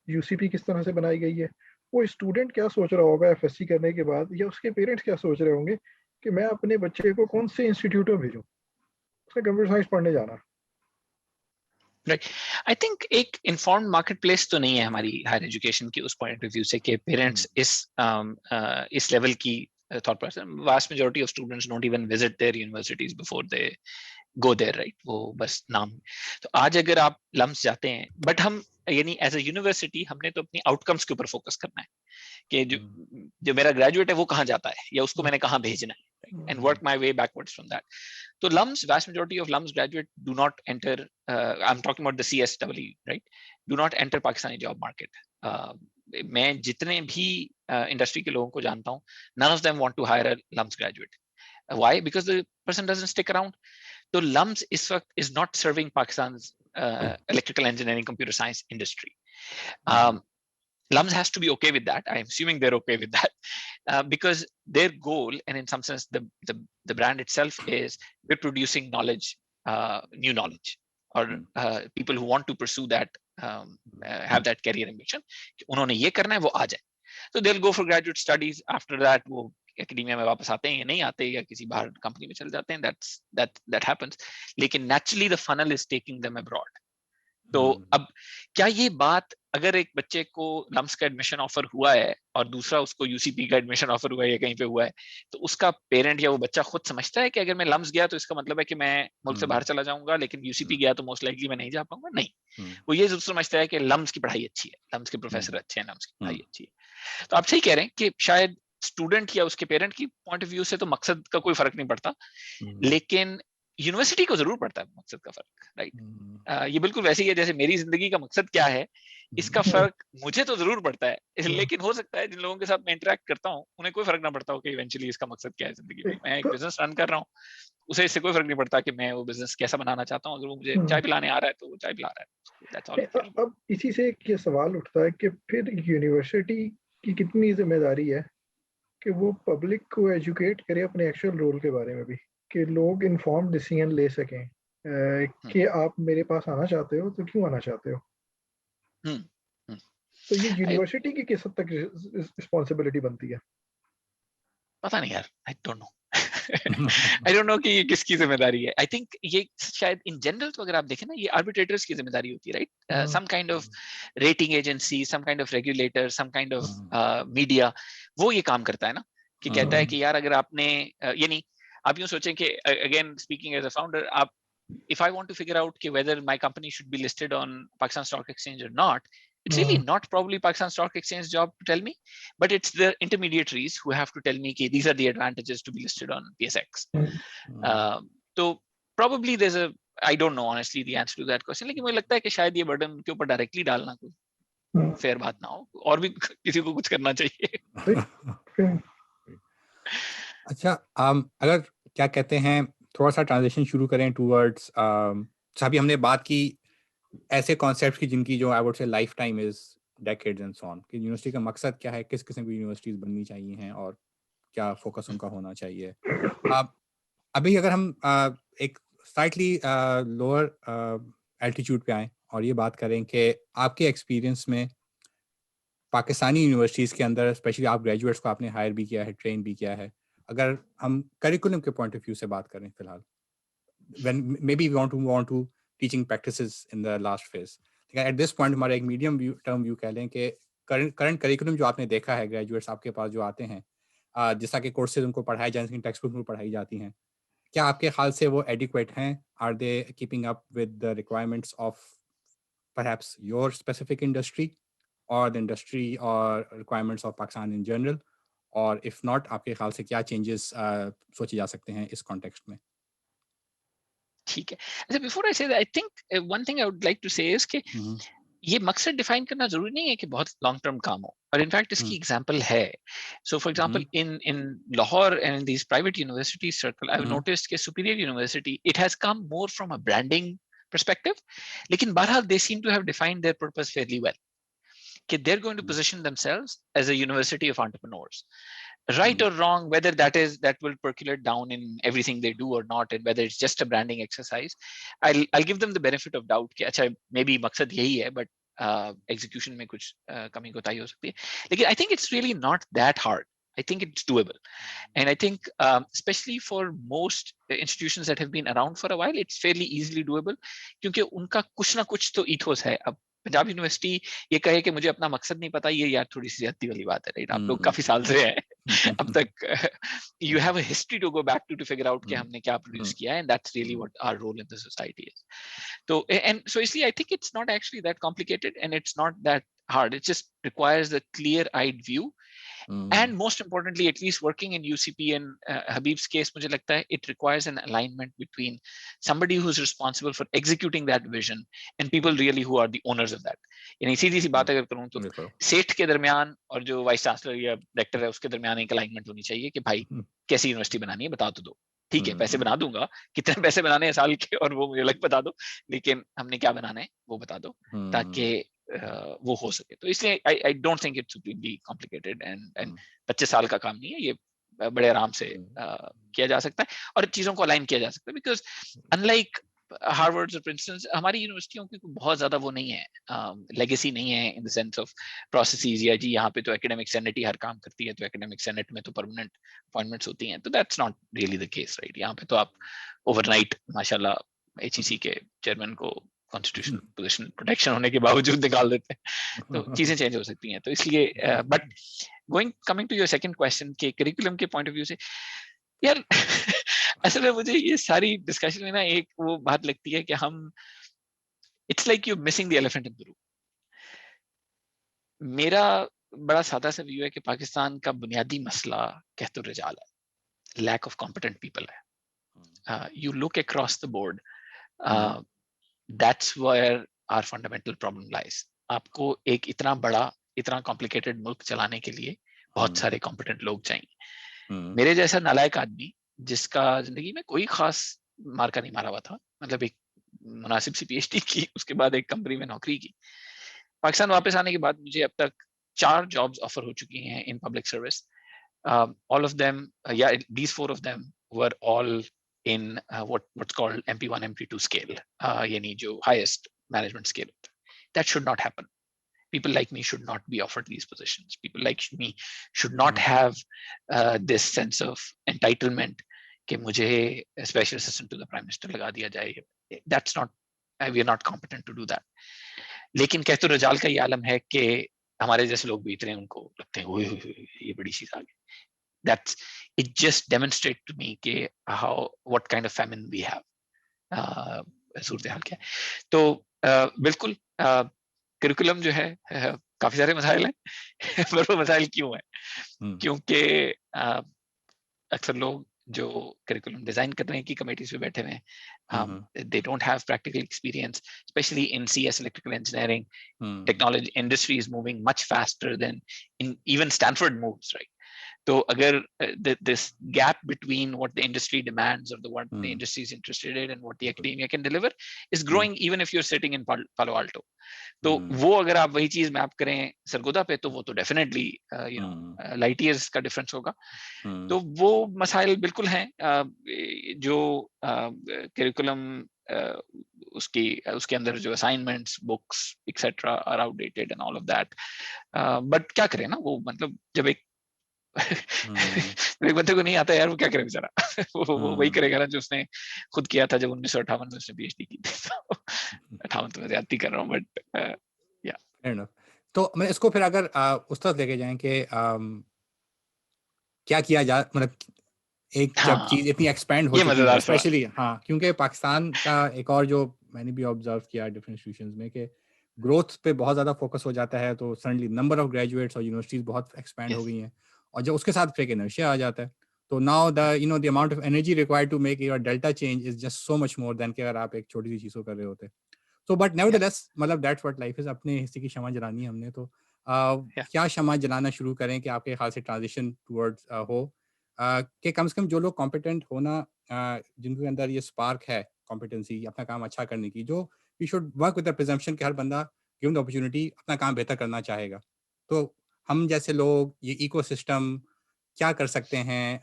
यूसीपी किस तरह से बनाई गई है, वो स्टूडेंट क्या सोच रहा होगा एफएससी करने के बाद, या उसके पेरेंट्स क्या सोच रहे होंगे कि मैं अपने बच्चे को कौन से इंस्टीट्यूट में भेजूं, उसने कंप्यूटर साइंस पढ़ने जाना. राइट. आई थिंक एक इन्फॉर्म्ड मार्केट प्लेस तो नहीं है हमारी हायर एजुकेशन की उस पॉइंट ऑफ व्यू से कि पेरेंट्स इस लेवल की thought process. Vast majority of students don't even visit their universities before they go there, right. वो बस नाम. तो आज अगर आप लम्स जाते हैं, बट हम यानी एज अ यूनिवर्सिटी हमने तो अपनी आउटकम्स के ऊपर फोकस करना है कि जो मेरा ग्रेजुएट है वो कहाँ जाता है या उसको मैंने कहाँ भेजना है, and work my way backwards from that. So LUMS, vast majority of LUMS graduate do not enter, I'm talking about the CSEE, right? Do not enter Pakistani job market. मैं जितने भी इंडस्ट्री के लोगों को जानता हूँ, none of them want to hire a LUMS graduate. Why? Because the person doesn't stick around. So LUMS इस वक्त is not serving Pakistan's electrical engineering, computer science industry. LUMS has to be okay with that. I'm assuming they're okay with that, because their goal, and in some sense, the brand itself is we're producing knowledge, new knowledge, or people who want to pursue that, have that career ambition. उन्होंने ये करना है, वो आ जाए. So they'll go for graduate studies. After that, वो academia में वापस आते हैं या नहीं आते, या किसी बाहर कंपनी में चले जाते हैं. That happens. लेकिन naturally the funnel is taking them abroad. तो अब क्या ये बात, अगर एक बच्चे को लम्स का एडमिशन ऑफर हुआ है और दूसरा उसको यूसीपी का एडमिशन ऑफर हुआ है या कहीं पे हुआ है, तो उसका पेरेंट या वो बच्चा खुद समझता है कि अगर मैं लम्स गया तो इसका मतलब है कि मैं मुल्क से बाहर चला जाऊंगा, लेकिन यूसीपी गया तो मोस्ट लाइकली मैं नहीं जा पाऊंगा? नहीं, वो ये जरूर समझता है कि लम्स की पढ़ाई अच्छी है, लम्स के प्रोफेसर अच्छे हैं, लम्स की पढ़ाई अच्छी है. तो आप सही कह रहे हैं कि शायद स्टूडेंट या उसके पेरेंट की पॉइंट ऑफ व्यू से तो मकसद का कोई फर्क नहीं पड़ता, लेकिन यूनिवर्सिटी को जरूर पड़ता है मकसद का फर्क, राइट? ये बिल्कुल वैसे ही है जैसे मेरी जिंदगी का मकसद क्या है, इसका फर्क मुझे तो जरूर पड़ता है, लेकिन हो सकता है जिन लोगों के साथ मैं इंटरेक्ट करता हूँ उन्हें कोई फर्क ना पड़ता हो कि इवेंचुअली इसका मकसद क्या है जिंदगी में. मैं एक बिजनेस रन कर रहा हूँ, उसे इससे कोई फर्क नहीं पड़ता कि मैं वो बिजनेस कैसा बनाना चाहता हूँ. अगर वो मुझे चाय पिलाने आ रहा है तो वो चाय पिला रहा है. That's all. अब इसी से ये सवाल उठता है कि फिर यूनिवर्सिटी की कितनी जिम्मेदारी है कि वो पब्लिक को एजुकेट करे अपने एक्चुअल रोल के बारे में भी, कि लोग इन्फॉर्म डिसीजन ले सकें कि आप मेरे पास आना चाहते हो तो क्यों आना चाहते हो. तो ये यूनिवर्सिटी की किस हद तक रिस्पॉन्सिबिलिटी बनती है? पता नहीं यार, I don't know. I don't know कि ये किसकी जिम्मेदारी है. आई थिंक ये शायद इन जनरल तो अगर आप देखें ना, ये आर्बिट्रेटर्स की जिम्मेदारी होती है, right? Some kind of rating agency, some kind of regulator, some kind of media, वो ये काम करता है ना, कि कहता है कि यार अगर आपने यानी आप यूं सोचें कि again speaking as a founder, आप if I want to figure out whether my company should be listed on Pakistan Stock Exchange or not, it's really not probably Pakistan Stock Exchange job to tell me, but it's the intermediaries who have to tell me कि these are the advantages to be listed on PSX. So probably there's a, I don't know honestly the answer to that question, लेकिन मुझे लगता है कि शायद ये burden उनके ऊपर डायरेक्टली डालना कोई फेयर बात ना हो, और भी किसी को कुछ करना चाहिए. अच्छा, अगर क्या कहते हैं थोड़ा सा ट्रांजिशन शुरू करें टूवर्ड्स, अभी हमने बात की ऐसे कॉन्सेप्ट्स की जिनकी जो I would say life time is decades and so on, कि यूनिवर्सिटी का मकसद क्या है, किस किस्म की यूनिवर्सिटीज बननी चाहिए हैं और क्या फोकस उनका होना चाहिए. अभी अगर हम एक स्लाइटली लोअर एल्टीट्यूड पे आएँ और ये बात करें कि आपके एक्सपीरियंस में पाकिस्तानी यूनिवर्सिटीज़ के अंदर, स्पेशली आप ग्रेजुएट्स को आपने हायर भी किया है, ट्रेन भी किया है, अगर हम करिकुलम के पॉइंट ऑफ व्यू से बात करें फिलहाल, when maybe we want to teaching practices in the last phase, at this point हमारा एक मीडियम टर्म व्यू कह लें कि करंट करिकुलम जो आपने देखा है, ग्रेजुएट्स आपके पास जो आते हैं, जिस तरह के कोर्सेज उनको पढ़ाए जाते हैं, टेक्स्ट बुक में पढ़ाई जाती हैं, क्या आपके ख्याल से वो एडिक्वेट हैं? Are they keeping up with the requirements of perhaps your specific industry or the industry or requirements of Pakistan in general? और if not, आपके ख्याल से क्या चेंजेस सोचे जा सकते हैं इस कॉन्टेक्स्ट में? ठीक है. अच्छा, before I say that, I think one thing I would like to say is कि ये मकसद डिफाइन करना जरूरी नहीं है कि बहुत लॉन्ग टर्म काम हो, और इनफैक्ट इसकी एग्जांपल है. So for example in Lahore and in these private university circle, I have noticed कि superior university, it has come more from a branding perspective, लेकिन बहरहाल they seem to have defined their purpose fairly well, कि they're going to position themselves as a university of entrepreneurs, right or wrong, whether that will percolate down in everything they do or not, and whether it's just a branding exercise, I'll give them the benefit of doubt कि अच्छा maybe मकसद यही है, but execution में कुछ कमी कोताही हो सकती है. लेकिन I think it's really not that hard. I think it's doable. And I think especially for most institutions that have been around for a while, it's fairly easily doable, क्योंकि उनका कुछ ना कुछ तो ethos है. अब पंजाब यूनिवर्सिटी ये कहे कि मुझे अपना मकसद नहीं पता, ये यार थोड़ी सी ज्यादती वाली बात है, राइट? आप लोग काफी साल से हैं अब तक, you have a history to go back to figure out कि हमने क्या प्रोड्यूस किया है, and that's really what our role in the society is. So and so इसलिए I think it's not actually that complicated, and it's not that hard. It just requires a clear-eyed view. And most importantly, at least working in UCP and Habib's case, मुझे लगता है it requires an alignment between somebody who's responsible for executing that vision and people really who are the owners of that. यानी सीधी सी बात अगर करूँ तो सेठ के दरमियान और जो वाइस चांसलर या डायरेक्टर है उसके दरमियान एक अलाइनमेंट होनी चाहिए कि भाई कैसी यूनिवर्सिटी बनानी है बता तो दो, ठीक है पैसे बना दूंगा, कितने पैसे बनाने हैं साल के और वो मुझे बता दो, लेकिन हमने क्या बनाना है वो बता दो, ताकि वो हो सके। तो इसलिए I don't think it's supremely complicated and 25 साल का काम नहीं है ये, बड़े आराम से किया जा सकता है और चीजों को अलाइन किया जा सकता है। बिकॉज अनलाइक हार्वर्ड और प्रिंसटन, हमारी यूनिवर्सिटियों की बहुत ज्यादा वो नहीं है, लेगेसी नहीं है in the sense of processes, या जी यहाँ पे तो एकेडमिक सेनेट ही हर काम करती है, तो एकेडमिक सेनेट में तो परमानेंट अपॉइंटमेंट्स होती हैं। तो that's not really the case, right? यहाँ पे तो आप ओवरनाइट माशाल्लाह एचईसी के चेयरमैन को कॉन्स्टिट्यूशन पोजीशन प्रोटेक्शन होने के बावजूद निकाल देते हैं। तो चीजें चेंज हो सकती हैं। तो इसलिए but coming to your second question के करिकुलम के पॉइंट ऑफ व्यू से, यार असल में मुझे ये सारी डिस्कशन में ना एक वो बात लगती है कि हम, it's like you missing the elephant in the room. मेरा बड़ा सादा सा व्यू है कि पाकिस्तान का बुनियादी मसला कहतो रिजाल है, लैक ऑफ कॉम्पिटेंट पीपल है। You look across the board, that's where our fundamental problem lies. आपको एक इतना बड़ा, इतना कॉम्प्लिकेटेड मुल्क चलाने के लिए बहुत सारे कॉम्पिटेंट लोग चाहिए। मेरे जैसा नालायक आदमी जिसका जिंदगी में कोई खास मार्का नहीं मारा हुआ था, मतलब एक मुनासिब सी पीएचडी की, उसके बाद एक कंपनी में नौकरी की, पाकिस्तान वापस आने के बाद मुझे अब तक 4 जॉब्स ऑफर हो चुकी हैं in public service. all of them, yeah, these 4 of them were all in what's called MP1 MP2 scale, yani jo highest management scale. That should not happen. People like me should not be offered these positions. People like me should not have this sense of entitlement कि मुझे special assistant to the prime minister लगा दिया जाए. That's not, we are not competent to do that. लेकिन कहते रजाल का ये आलम है कि हमारे जैसे लोग भी इतने, उनको लगते हैं ओए ये बड़ी चीज आ गई। That's, it just demonstrate to me कि how, what kind of famine we have, सूरत हाल क्या है। तो बिल्कुल करिकुलम जो है काफी सारे मसाइल हैं पर वो मसाइल क्यों है? क्योंकि अक्सर लोग जो करिकुलम डिजाइन करने की कमेटीज पे बैठे हुए हैं, they don't have practical experience, especially in CS electrical engineering. Technology industry is moving much faster than in even Stanford moves, right? So agar this gap between what the industry demands or what the industry is interested in and what the academia can deliver is growing, even if you're sitting in Palo Alto. तो वो अगर आप वही चीज map करें सरगोदा पे, तो वो तो डेफिनेटली लाइट ईयर्स का डिफरेंस होगा। तो वो मसाइल बिल्कुल हैं जो करिकुलम उसके अंदर जो assignments, books etcetera are outdated and all of that. But क्या करें ना, वो मतलब जब एक एक बच्चे को नहीं आता यार, वो क्या करे बेचारा वो वही करेगा ना जो उसने खुद किया था जब 1958 में उसने पीएचडी की थी। तो 58 में ज्यादती कर रहा हूँ, बट या तो मैं इसको फिर अगर उस तरफ लेके जाएं कि क्या किया जा, मतलब एक जब चीज इतनी एक्सपैंड हो चुकी है, स्पेशली क्योंकि पाकिस्तान का एक और जो मैंने भी ऑब्जर्व किया डिफरेंट इंस्टीट्यूशंस में कि ग्रोथ पे बहुत ज्यादा फोकस हो जाता है, तो सडनली नंबर ऑफ ग्रेजुएट्स और यूनिवर्सिटीज बहुत एक्सपैंड हो गई हैं, और जब उसके साथ फिर इनर्शिया आ जाता है, तो now the amount of energy required to make your delta change is just so much more than कि अगर आप एक छोटी सी चीज को कर रहे होते। सो बट नेवरदलेस, मतलब दैट्स व्हाट लाइफ इज, अपने हिस्से की क्षमा जलानी है हमने, तो क्या क्षमा जलाना शुरू करें कि आपके ख्याल से ट्रांजिशन टुवर्ड्स हो कि कम से कम जो लोग कॉम्पिटेंट होना, जिनके अंदर ये स्पार्क है कॉम्पिटेंसी अपना काम अच्छा करने की, जो we should work with the presumption कि हर बंदा गिवन द अपॉर्चुनिटी अपना काम बेहतर करना चाहेगा। तो हम जैसे लोग, ये इकोसिस्टम क्या कर सकते हैं,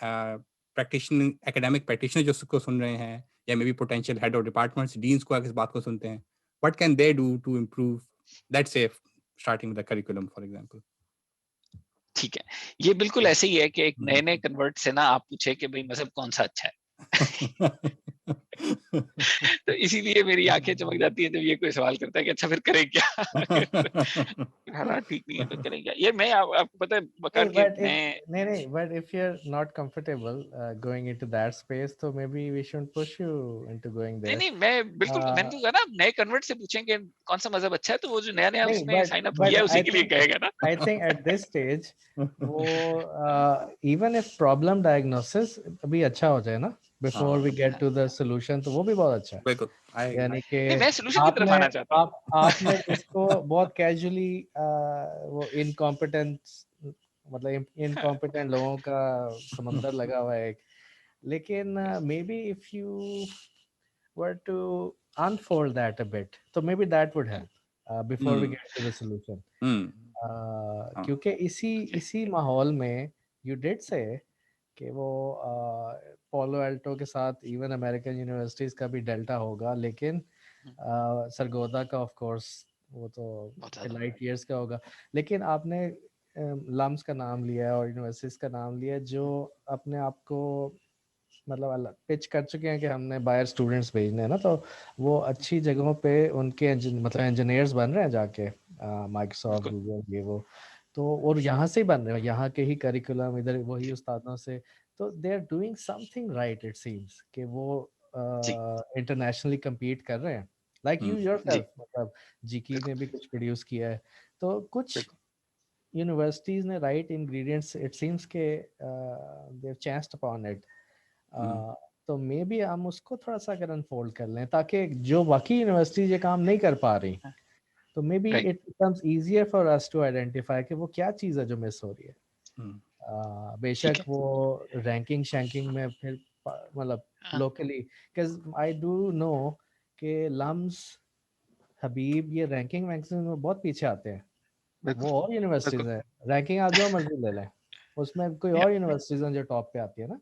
प्रैक्टिशनर, एकेडमिक प्रैक्टिशनर जो उसको सुन रहे हैं, या maybe potential head of departments, deans को इस बात को सुनते हैं, what can they do to improve, let's say starting with the curriculum for example? ठीक है, ये बिल्कुल ऐसे ही है कि एक नए कन्वर्ट से ना आप पूछे कि भाई मजहब कौन सा अच्छा है तो इसीलिए मेरी आंखें चमक जाती है जब ये कोई सवाल करता है कि अच्छा फिर करें क्या हालात ठीक नहीं है तो करें क्या। ये मैं आपको पता है बकर के नहीं, but if you're not comfortable going into that space, तो maybe we shouldn't push you into going there. नहीं मैं बिल्कुल, मैंने तो कहा ना नए कन्वर्ट से पूछेंगे कौन सा मजहब अच्छा है, तो वो जो नया उसने साइन अप किया उसी के लिए कहेगा ना। I think at this stage वो even if problem diagnosis अभी अच्छा हो जाए ना, before we get to the solution, तो वो भी बहुत अच्छा है। बिल्कुल, यानी कि मैं सॉल्यूशन की तरफ आना चाहता हूँ। आपने इसको बहुत कैजुअली वो इनकॉम्पिटेंस, मतलब इनकॉम्पिटेंट लोगों का समंदर लगा हुआ है, लेकिन may be if you were to unfold that a bit, so maybe that would help. before we get to the solution. क्योंकि इसी माहौल में you did say कि वो पोलो एल्टो के साथ इवन अमेरिकन यूनिवर्सिटीज का भी डेल्टा होगा, लेकिन सरगोदा का ऑफ कोर्स वो तो लाइट ईयर्स का होगा। लेकिन आपने लम्स का नाम लिया और यूनिवर्सिटीज का नाम लिया जो अपने आप को मतलब अलग पिच कर चुके हैं कि हमने बाहर स्टूडेंट्स भेजने हैं ना, तो वो अच्छी जगहों पे उनके मतलब इंजीनियर्स बन रहे हैं जाके, माइक्रोसॉफ्ट, गूगल, ये वो, तो और यहाँ से ही बन रहे हैं, यहाँ के ही करिकुलम, इधर वही उस्तादों से, तो they are doing something right it seems कि वो इंटरनेशनली compete कर रहे हैं, लाइक यू योरसेल्फ, मतलब जीकी ने भी कुछ प्रोड्यूस किया है, तो कुछ यूनिवर्सिटीज ने राइट इंग्रेडिएंट्स इट सीम्स के they have chanced upon it, तो मे बी हम उसको थोड़ा सा अगर अनफोल्ड कर लें ताकि जो बाकी यूनिवर्सिटीज ये काम नहीं कर पा रही, तो maybe it becomes easier for us to identify कि वो क्या चीज़ है जो मिस हो रही है। बेशक वो रैंकिंग शैंकिंग में फिर मतलब locally, because I do know कि लम्स, हबीब, ये रैंकिंग वैंकिंग में बहुत पीछे आते हैं, वो और यूनिवर्सिटीज है, रैंकिंग आप जो मर्जी ले लें, उसमें कोई और यूनिवर्सिटीज हैं जो टॉप पे आती है ना,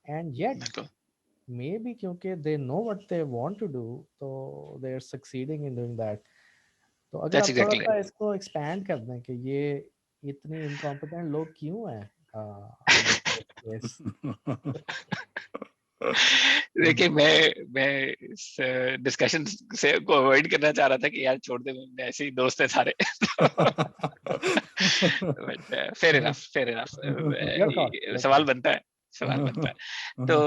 एंड येट मे बी क्योंकि they know what they want to do, तो they are succeeding in doing that. तो अगर आप थोड़ा सा इसको एक्सपैंड कर दें कि ये इतने इनकॉम्पिटेंट लोग क्यों हैं इन द केस। देखिए मैं इस डिस्कशन से को अवॉइड करना चाह रहा था कि यार छोड़ दे, ऐसे ही दोस्त है सारे। बट फेयर इनफ सवाल बनता है तो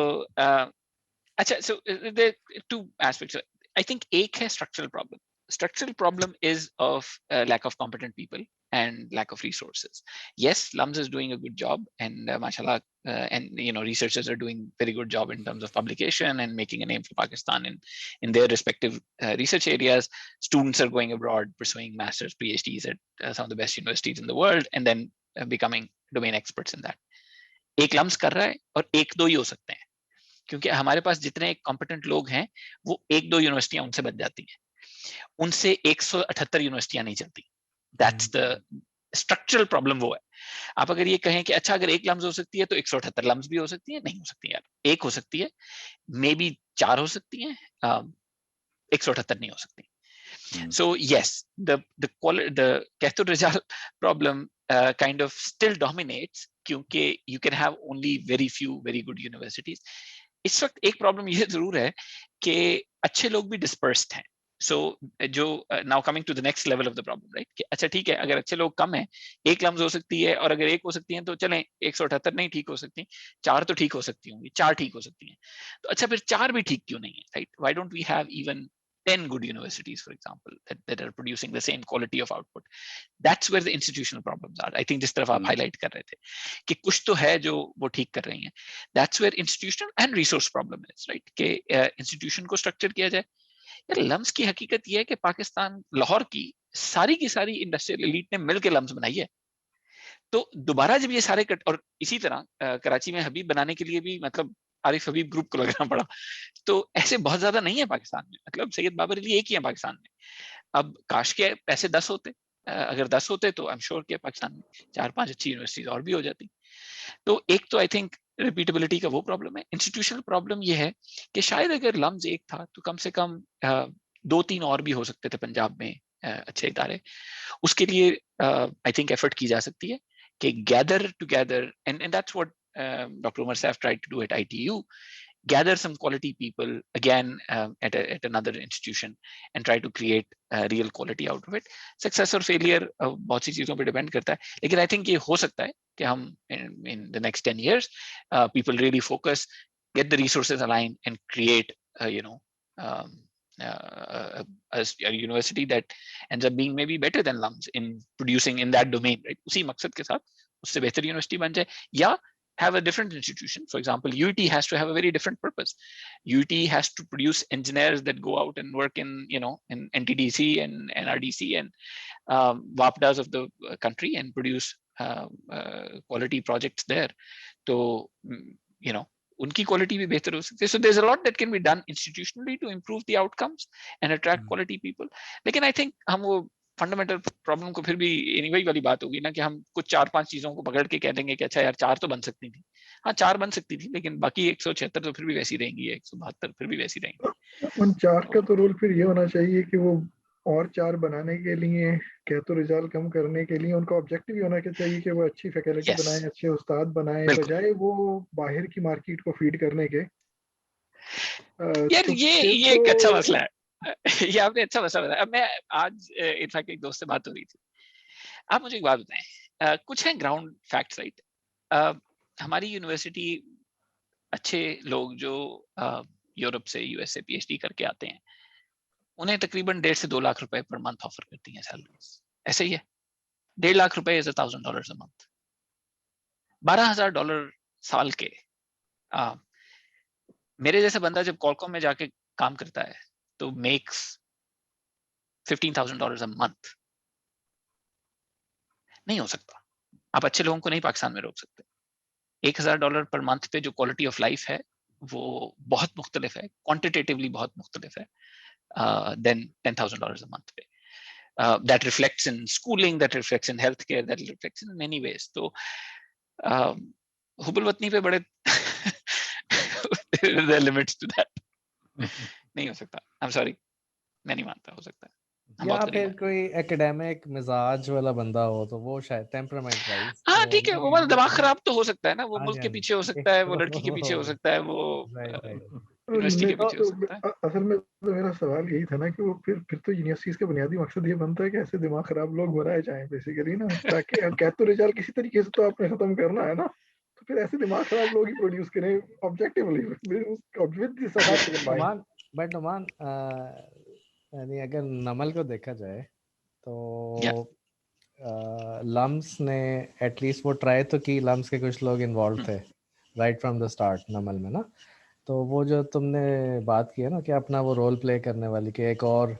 अच्छा, so there are two aspects. I think एक है structural problem is of lack of competent people and lack of resources. Yes, LUMS is doing a good job, and mashallah, and researchers are doing very good job in terms of publication and making a name for Pakistan in their respective research areas. Students are going abroad, pursuing masters, PhDs at some of the best universities in the world, and then becoming domain experts in that. एक LUMS कर रहा है और एक दो ही हो सकते हैं, क्योंकि हमारे पास जितने कॉम्पिटेंट लोग हैं वो एक दो यूनिवर्सिटियां उनसे बच जाती हैं, उनसे 178 यूनिवर्सिटियां नहीं चलती। दैट्स द स्ट्रक्चरल प्रॉब्लम वो है। आप अगर ये कहें कि अच्छा अगर एक लम्स हो सकती है तो 178 लम्स भी हो सकती है, नहीं हो सकती यार, एक हो सकती है, मे बी 4 हो सकती हैं, 178 नहीं हो सकती। So yes, the Kaithur Rizal problem kind of still dominates, क्योंकि you can have only very few very good universities. इस वक्त एक प्रॉब्लम ये जरूर है कि अच्छे लोग भी डिस्पर्स्ड हैं। सो जो now coming to the next level of the problem, right, कि अच्छा ठीक है, अगर अच्छे लोग कम हैं, एक लम्स हो सकती है, और अगर एक हो सकती है तो चलें 178 नहीं ठीक हो सकती, 4 तो ठीक हो सकती होंगी, 4 ठीक हो सकती हैं, तो अच्छा फिर 4 भी ठीक क्यों नहीं है, right? Why don't we have even 10 good universities, for example, that are producing the same quality of output? That's where the institutional problems are. I think जिस तरफ आप highlight कर रहे थे कि कुछ तो है जो वो ठीक कर रही हैं. That's where institutional and resource problem is, right? कि institution को structure किया जाए. यार लम्स की हकीकत ये है कि पाकिस्तान, लाहौर की सारी इंडस्ट्रियल एलीट ने मिलकर लम्स बनाई है, तो दोबारा जब ये सारे और इसी तरह कराची में हबीब बनाने के लिए भी मतलब आरिफ हबीब ग्रुप को लगाना पड़ा, तो ऐसे बहुत ज्यादा नहीं है पाकिस्तान में, मतलब सैयद बाबर अली एक ही है पाकिस्तान में। अब काश के ऐसे 10 होते, अगर 10 होते तो आई एम श्योर कि पाकिस्तान में 4-5 अच्छी यूनिवर्सिटीज और भी हो जाती। तो एक तो आई थिंक रिपीटेबिलिटी का वो प्रॉब्लम है। इंस्टीट्यूशनल प्रॉब्लम ये है कि शायद अगर लम्स एक था तो कम से कम 2-3 और भी हो सकते थे पंजाब में अच्छे इदारे। उसके लिए आई थिंक एफर्ट की जा सकती है कि gather together, and that's what Dr. Umar Saif tried to do at ITU, gather some quality people again at another institution and try to create real quality out of it. Success or failure बहुत सी चीजों पे depend करता है, लेकिन I think ये हो सकता है कि हम in the next 10 years people really focus, get the resources aligned and create a university that ends up being maybe better than LUMS in producing in that domain, right? उसी मकसद के साथ उससे बेहतर यूनिवर्सिटी बन जाए, या have a different institution. For example, UET has to have a very different purpose. UET has to produce engineers that go out and work in NTDC and NRDC and WAPDAs of the country and produce quality projects there. So उनकी quality भी बेहतर हो सकती है. So there's a lot that can be done institutionally to improve the outcomes and attract quality people. लेकिन I think हम वो fundamental problem को फिर भी वही वाली बात होगी ना कि हम कुछ 4-5 चीजों को पकड़ के कह देंगे कि अच्छा यार 4 तो बन सकती थी. हाँ 4 बन सकती थी, लेकिन बाकी 176 तो फिर भी वैसी रहेंगी, 172 फिर भी वैसी रहेंगी. उन 4 का तो रोल फिर ये होना चाहिए कि वो और 4 बनाने के लिए, क्या तो रिजल्ट कम करने के लिए उनका ऑब्जेक्टिव ही होना चाहिए कि वो अच्छी फैकल्टी Yes. बनाए, अच्छे उस्ताद बनाए, बिल्कुल. बजाय वो बाहर की मार्केट को फीड करने के. यार तो ये फिर एक अच्छा तो मसला है. ये आपने अच्छा मसला बताया. अब मैं आज इनफैक्ट एक दोस्त से बात हो रही थी. आप मुझे एक बात बताएं, कुछ है ग्राउंड फैक्ट्स, राइट? हमारी यूनिवर्सिटी अच्छे लोग जो यूरोप से, यूएस से पीएचडी करके आते हैं, उन्हें तकरीबन 1.5 से 2 लाख रुपए पर मंथ ऑफर करती हैं सैलरीज. ऐसे ही है. 1.5 लाख रुपए इज $1,000 a month. $12,000 साल के. मेरे जैसा बंदा जब कॉलकॉम में जाके काम करता है तो मेक्स $15,000 a month. नहीं हो सकता. आप अच्छे लोगों को नहीं पाकिस्तान में रोक सकते. $1,000 पर मंथ पे जो क्वालिटी ऑफ लाइफ है वो बहुत मुख्तलिफ है, क्वांटिटेटिवली बहुत मुख्तलिफ है देन $10,000 a month पे. That reflects in schooling, that reflects in healthcare, that reflects in many ways. तो हुबुल वतनी पे बड़े there are limits to that. नहीं हो सकता. I'm sorry, मैं नहीं मानता हो सकता है. या फिर कोई एकेडमिक मिजाज वाला बंदा हो तो वो शायद टेम्परामेंट वाइज. हाँ ठीक है, वो दिमाग खराब तो हो सकता है ना, वो मुल्क के पीछे हो सकता है, वो लड़की के पीछे हो सकता है, वो यूनिवर्सिटी के पीछे हो सकता है. असल में तो मेरा सवाल यही था ना कि वो फिर तो यूनिवर्सिटीज का बुनियादी मकसद ये बनता है कि ऐसे दिमाग खराब लोग बनाए जाएं बेसिकली ना, ताकि कैथो रिजल्ट किसी तरीके से तो आपने खत्म करना है ना, तो फिर ऐसे दिमाग खराब लोग ही प्रोड्यूस करें objectively with this fact in mind. But Numan, यानी अगर नमल को देखा जाए तो लम्स ने एटलीस्ट वो ट्राई तो की, लम्स के कुछ लोग इन्वॉल्व थे राइट फ्रॉम द स्टार्ट नमल में ना. तो वो जो तुमने बात की है ना कि अपना वो रोल प्ले करने वाली कि एक और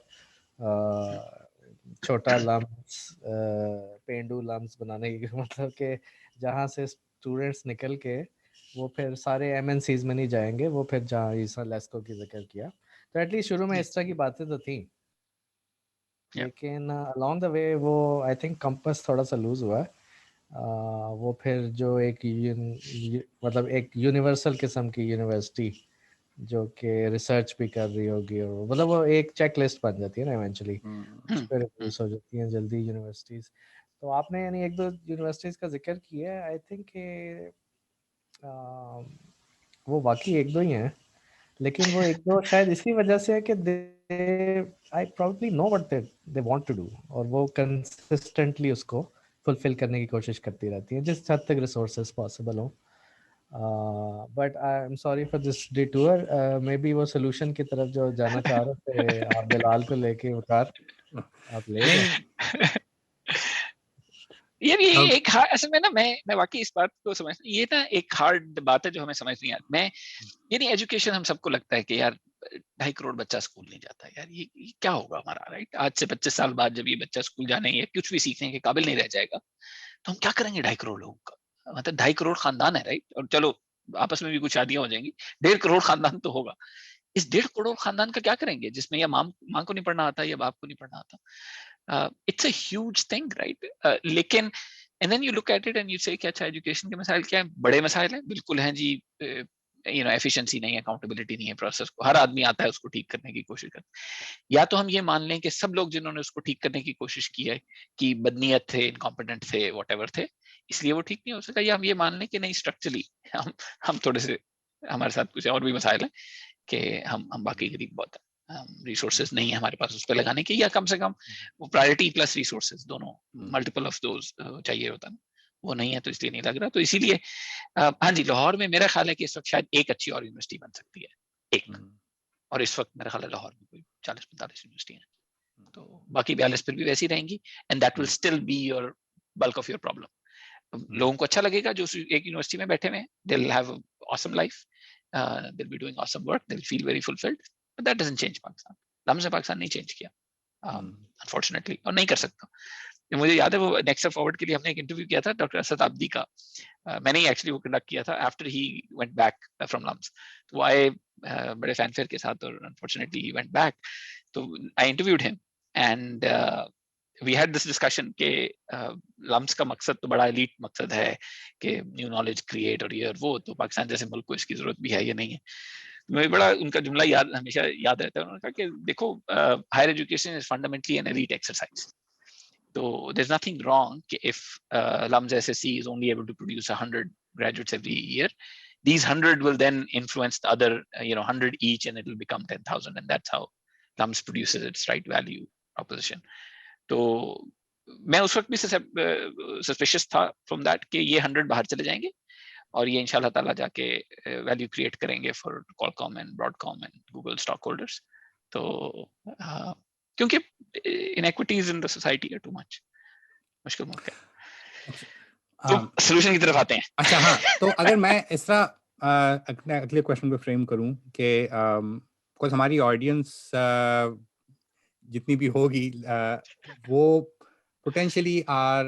छोटा लम्स, पेंडू लम्स बनाने की, मतलब कि जहाँ से स्टूडेंट्स निकल के वो फिर सारे एमएनसीज में नहीं जाएंगे, वो फिर जहाँ ईसा लेस्को की जिक्र किया, तो एटलीस्ट शुरू में इस तरह की बातें तो थी. लेकिन अलोंग द वे वो आई थिंक कंपस थोड़ा सा लूज हुआ है. वो फिर जो एक मतलब एक यूनिवर्सल किस्म की यूनिवर्सिटी जो कि रिसर्च भी कर रही होगी, और मतलब वो एक चेक लिस्ट बन जाती है ना इवेंचुअली, उस पर रिव्यूज हो जाती हैं जल्दी यूनिवर्सिटीज. तो आपने यानी एक दो यूनिवर्सिटीज का जिक्र किया है, आई थिंक वो बाकी एक दो ही हैं, लेकिन वो एक दो शायद इसी वजह से है कि I probably know what they want to do, और वो कंसिस्टेंटली उसको फुलफिल करने की कोशिश करती रहती है जिस हद तक रिसोर्सेज पॉसिबल हो. But I am sorry for this detour. May be वो सोल्यूशन की तरफ जो जाना चाह रहे थे आप बिलाल को लेके, वकार आप ले गए. ये एक असल में ना मैं वाकई इस बात को समझता, ये ना एक हार्ड बात है जो हमें समझ नहीं आती. मैं ये नहीं, एजुकेशन हम सबको लगता है कि यार 2.5 करोड़ बच्चा स्कूल नहीं जाता यार, ये क्या होगा हमारा, राइट? आज से 25 साल बाद जब ये बच्चा स्कूल जाने या कुछ भी सीखने के काबिल नहीं रह जाएगा तो हम क्या करेंगे 2.5 करोड़ लोगों का? मतलब 2.5 करोड़ खानदान है, राइट? और चलो आपस में भी कुछ शादियां हो जाएंगी, 1.5 करोड़ खानदान तो होगा. इस 1.5 करोड़ खानदान का क्या करेंगे जिसमें या माँ को नहीं पढ़ना आता या बाप को नहीं पढ़ना आता? It's a huge thing, right? लेकिन and then you look at it and you say कि अच्छा एजुकेशन के मसाइल क्या है? बड़े मसाइल हैं, बिल्कुल हैं जी. यू नो एफिशिएंसी नहीं है, अकाउंटेबिलिटी नहीं है, प्रोसेस को हर आदमी आता है उसको ठीक करने की कोशिश करता है. या तो हम ये मान लें कि सब लोग जिन्होंने उसको ठीक करने की कोशिश की है कि बदनीयत थे, इनकॉम्पिटेंट थे, व्हाटएवर थे, इसलिए वो ठीक नहीं हो सका. या हम ये मान लें कि नहीं, स्ट्रक्चरली हम थोड़े से, हमारे साथ कुछ और भी मसाइल हैं कि हम बाकी गरीब बहुत हैं, रिसोर्सेज नहीं है हमारे पास उस पर लगाने के, या कम से कम वो प्रायोरिटी प्लस रिसोर्सेज दोनों, मल्टीपल ऑफ दोज चाहिए होता है, वो नहीं है तो इसलिए नहीं लग रहा. तो इसीलिए हाँ जी, लाहौर में मेरा ख्याल है कि इस वक्त शायद एक अच्छी और यूनिवर्सिटी बन सकती है, एक. और इस वक्त मेरा ख्याल है लाहौर में कोई 40-45 यूनिवर्सिटी हैं, तो बाकी 42 फिर भी वैसी रहेंगी, and that will still be your bulk of your problem. लोगों को अच्छा लगेगा जो एक यूनिवर्सिटी में बैठे हुए हैं, they will have awesome life, they will be doing awesome work, they will feel very fulfilled. But that doesn't change Pakistan. LUMS ने पाकिस्तान नहीं चेंज किया अनफॉर्चुनेटली, और नहीं कर सकता. मुझे याद है वो नेक्स्ट स्टेप फॉरवर्ड के लिए हमने एक इंटरव्यू किया था डॉक्टर असद आब्दी का, मैंने ही एक्चुअली वो कंडक्ट किया था after he went back from LUMS. तो वो आए बड़े फैनफेयर के साथ और अनफॉर्चुनेटली ही वेंट बैक, तो I interviewed him and we had this discussion के लम्स का मकसद तो बड़ा एलीट मकसद है कि न्यू नॉलेज क्रिएट और ये और वो, तो पाकिस्तान जैसे मुल्क को इसकी जरूरत भी है या नहीं है। मुझे बड़ा उनका जुमला याद हमेशा याद रहता है, उन्होंने कहा कि देखो higher education is fundamentally an elite exercise, so there's nothing wrong if LUMS SSC is only able to produce 100 graduates every year. These 100 will then influence the other 100 each, and it will become 10,000, and that's how LUMS produces its right value proposition. तो मैं उस वक्त भी suspicious था from that कि ये 100 बाहर चले जाएंगे और ये इंशाल्लाह ताला जाके वैल्यू क्रिएट करेंगे for Qualcomm and Broadcom and Google stock holders. तो क्योंकि inequities in the society are too much, मुश्किल मौका है। तो सॉल्यूशन की तरफ आते हैं। अच्छा हाँ, तो अगर मैं इस तरह अगले क्वेश्चन को फ्रेम करूं कि कुछ हमारी ऑडियंस जितनी भी होगी वो potentially are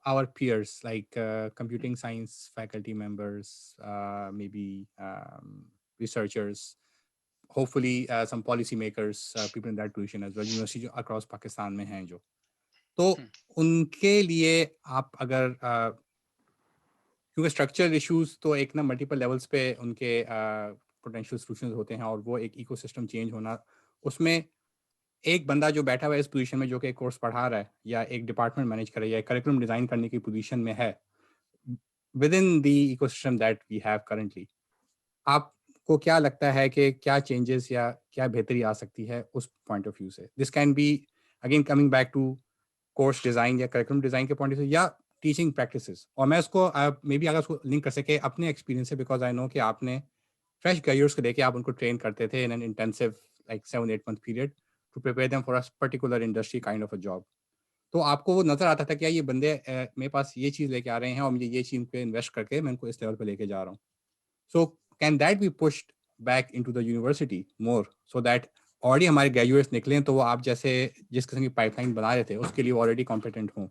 our peers, like computing science faculty members, maybe researchers, hopefully some policy makers, people in that position as well, university across Pakistan में हैं जो, तो उनके लिए आप अगर क्योंकि स्ट्रक्चरल इश्यूज तो एक ना मल्टीपल लेवल्स पे उनके पोटेंशियल सॉल्यूशंस होते हैं और वो एक इकोसिस्टम चेंज होना, उसमें एक बंदा जो बैठा हुआ है इस पोजीशन में जो कि एक कोर्स पढ़ा रहा है या एक डिपार्टमेंट मैनेज कर रहा है या करिकुलम डिजाइन करने की पोजीशन में है within the ecosystem that we have currently, आपको क्या लगता है कि क्या चेंजेस या क्या बेहतरी आ सकती है उस पॉइंट ऑफ व्यू से? This can be again coming back to course design या करिकुलम डिजाइन के पॉइंट ऑफ व्यू या टीचिंग प्रैक्टिसेस, और मैं उसको मे बी अगर उसको लिंक कर सके अपने एक्सपीरियंस से, बिकॉज आई नो कि आपने फ्रेश ग्रेजुएट्स को लेके आप उनको ट्रेन करते थे in an intensive like 7-8 month period to prepare them for a particular industry kind of a job. तो आपको वो नजर आता था कि ये बंदे मेरे पास ये चीज लेके आ रहे हैं और मुझे ये चीज पे इन्वेस्ट करके मैं इनको इस लेवल पे लेके जा रहा हूँ. So can that be pushed back into the university more so that already हमारे ग्रेजुएट्स निकलें तो वो आप जैसे जिस किस्म की पाइपलाइन बना रहे थे उसके लिए ऑलरेडी कॉम्पिटेंट हों,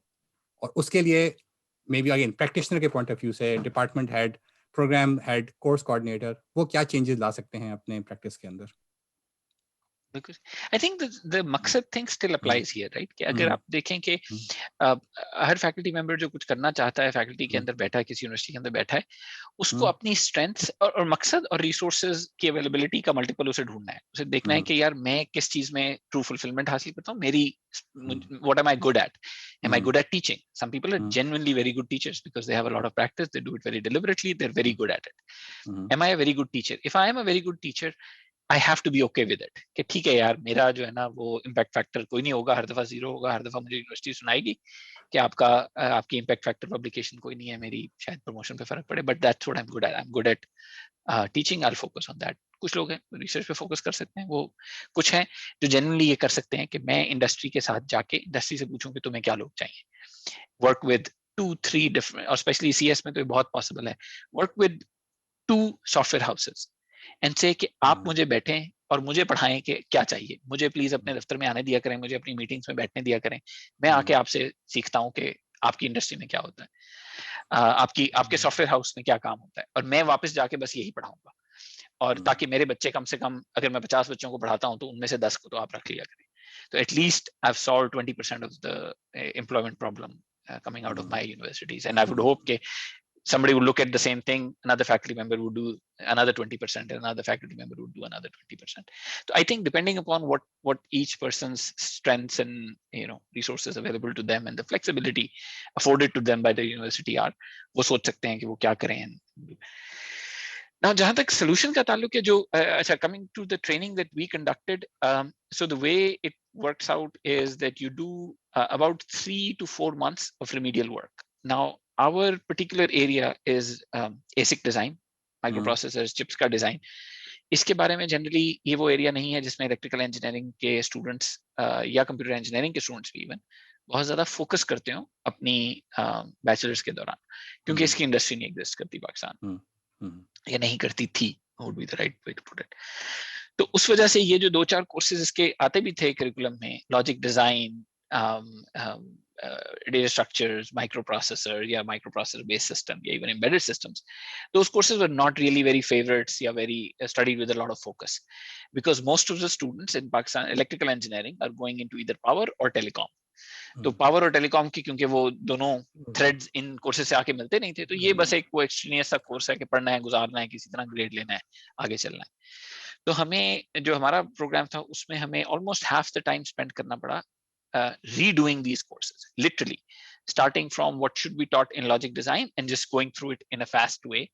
और उसके लिए मे बी अगेन प्रैक्टिशनर के पॉइंट ऑफ व्यू से department head, programme head, course coordinator वो क्या चेंजेस ला सकते हैं अपने प्रैक्टिस के अंदर? Because I think the मकसद thing still applies here, right? कि अगर आप देखें कि हर फैकल्टी मेंबर जो कुछ करना चाहता है, फैकल्टी के अंदर बैठा है, किसी यूनिवर्सिटी के अंदर बैठा है, उसको अपनी स्ट्रेंथ्स और मकसद और रिसोर्सेज की अवेलेबिलिटी का मल्टीपल उसे ढूंढना है, उसे देखना है कि यार मैं किस चीज में ट्रू फुलफिलमेंट हासिल करता हूँ, मेरी what am I good at? Am I good at teaching? Some people are genuinely very good teachers because they have a lot of practice, they do it very deliberately, they're very good at it. Am I a very good teacher? If I am a very good teacher, I have to be okay with it कि ठीक है यार मेरा जो है ना वो impact factor कोई नहीं होगा, हर दफा जीरो होगा, हर दफा मुझे यूनिवर्सिटी सुनाएगी कि आपकी इम्पैक्ट फैक्टर पब्लिकेशन कोई नहीं है, मेरी शायद प्रमोशन पे फर्क पड़े, but that's what I am good at teaching, I will focus on that. कुछ लोग हैं रिसर्च पे फोकस कर सकते हैं, वो कुछ हैं जो जेन्युइनली ये कर सकते हैं कि मैं इंडस्ट्री के साथ जाके इंडस्ट्री से पूछूं कि तुम्हें क्या लोग चाहिए, वर्क विद 2-3 डिफरेंट, और स्पेशली CS में तो ये बहुत पॉसिबल है, work with 2 software houses and say कि आप मुझे बैठें और मुझे पढ़ाएं कि क्या चाहिए, मुझे प्लीज अपने दफ्तर में आने दिया करें, मुझे अपनी मीटिंग्स में बैठने दिया करें, मैं आके आपसे सीखता हूं कि आपकी इंडस्ट्री में क्या होता है, आपके सॉफ्टवेयर हाउस में क्या काम होता है, और मैं वापस जाके बस यही पढ़ाऊंगा, और ताकि मेरे बच्चे कम से कम, अगर मैं 50 बच्चों को पढ़ाता हूं तो उनमें से 10 को तो आप रख लिया करें, तो at least I have solved 20% of the employment problem coming out of my universities, and I would hope that somebody would look at the same thing, another faculty member would do another 20%, and another faculty member would do another 20%. So I think depending upon what each person's strengths and resources available to them and the flexibility afforded to them by the university are, वो सोच सकते हैं कि वो क्या करें. Now जहाँ तक solution का ताल्लुक है, जो अच्छा, coming to the training that we conducted, so the way it works out is that you do about 3 to 4 months of remedial work. Now our particular area is ASIC design, microprocessors, chips का design. इसके बारे में generally ये वो area नहीं है जिसमें electrical engineering के स्टूडेंट्स या कंप्यूटर इंजीनियरिंग के स्टूडेंट्स भी इवन बहुत ज्यादा फोकस करते हो अपनी बैचलर्स के दौरान, क्योंकि इसकी इंडस्ट्री नहीं एग्जिस्ट करती पाकिस्तान, या नहीं करती थी, would be the right way to put it. तो उस वजह से ये जो 2-4 कोर्सेज इसके आते भी थे करिकुलम में, logic design, data structures, microprocessor या microprocessor based system या even embedded systems, those courses were not really very favorites या very studied with a lot of focus, because most of the students in Pakistan electrical engineering are going into either power or telecom. तो power और telecom की क्योंकि वो दोनों threads इन courses से आके मिलते नहीं थे, तो ये बस एक वो एक्सट्रीनियस सा कोर्स है कि पढ़ना है, गुजारना है, किसी तरह ग्रेड लेना है, आगे चलना है। तो हमें जो हमारा प्रोग्राम था उसमें हमें almost half the time spend करना पड़ा redoing these courses, literally starting from what should be taught in logic design and just going through it in a fast way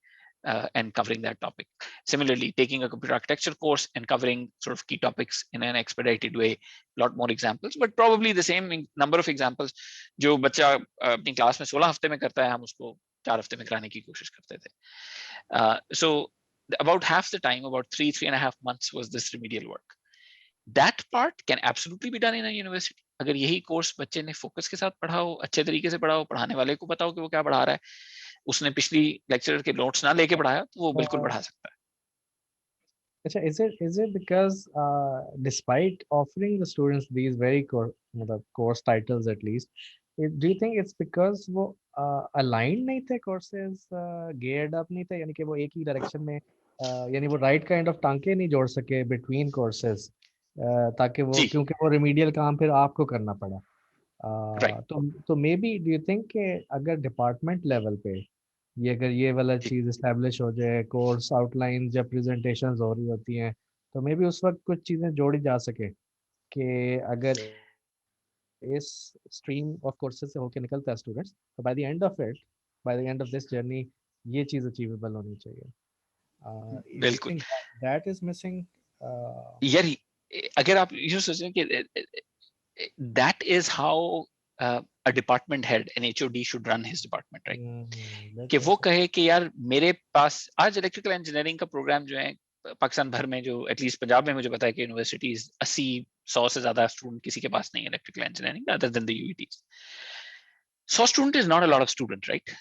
and covering that topic. Similarly, taking a computer architecture course and covering sort of key topics in an expedited way, lot more examples, but probably the same number of examples. जो बच्चा अपनी class में 16 हफ्ते में करता है, हम उसको 4 हफ्ते में कराने की कोशिश करते थे. So about half the time, about 3.5 months was this remedial work. That part can absolutely be done in a university. अगर यही कोर्स बच्चे ने फोकस के साथ पढ़ा हो, अच्छे तरीके से पढ़ा हो, पढ़ाने वाले को पता हो कि वो क्या पढ़ा रहा है, उसने पिछली लेक्चर के नोट्स ना लेके पढ़ाया, तो वो बिल्कुल पढ़ा सकता है. अच्छा, is it because despite offering the students these very course titles at least, do you think it's because वो aligned नहीं थे courses, geared up नहीं थे, यानी कि वो एक ही डायरेक्शन में यानी वो right kind of टांके नहीं जोड़ सके between courses, ताकि वो, क्योंकि वो remedial काम फिर आपको करना पड़ा. तो maybe do you think कि अगर डिपार्टमेंट लेवल पे ये अगर ये वाला चीज एस्टैब्लिश हो जाए, कोर्स आउटलाइन जब प्रेजेंटेशंस हो रही होती हैं, तो मे बी उस वक्त कुछ चीजें जोड़ी जा सके कि अगर इस स्ट्रीम ऑफ कोर्सेज से होके निकलता है स्टूडेंट्स, तो by the end of it, by the end of this journey ये चीज अचीवेबल होनी चाहिए. बिल्कुल, दैट इज मिसिंग. यार अगर आप यूं सोचें कि that is how a department head, an HOD should run his department, right? कि वो कहे कि यार मेरे पास आज इलेक्ट्रिकल इंजीनियरिंग का प्रोग्राम जो है पाकिस्तान भर में, जो एटलीस्ट पंजाब में मुझे पता है कि यूनिवर्सिटीज 80-100 से ज्यादा स्टूडेंट किसी के पास नहीं है electrical engineering other than the UETs. 100 student is not a lot of student, right?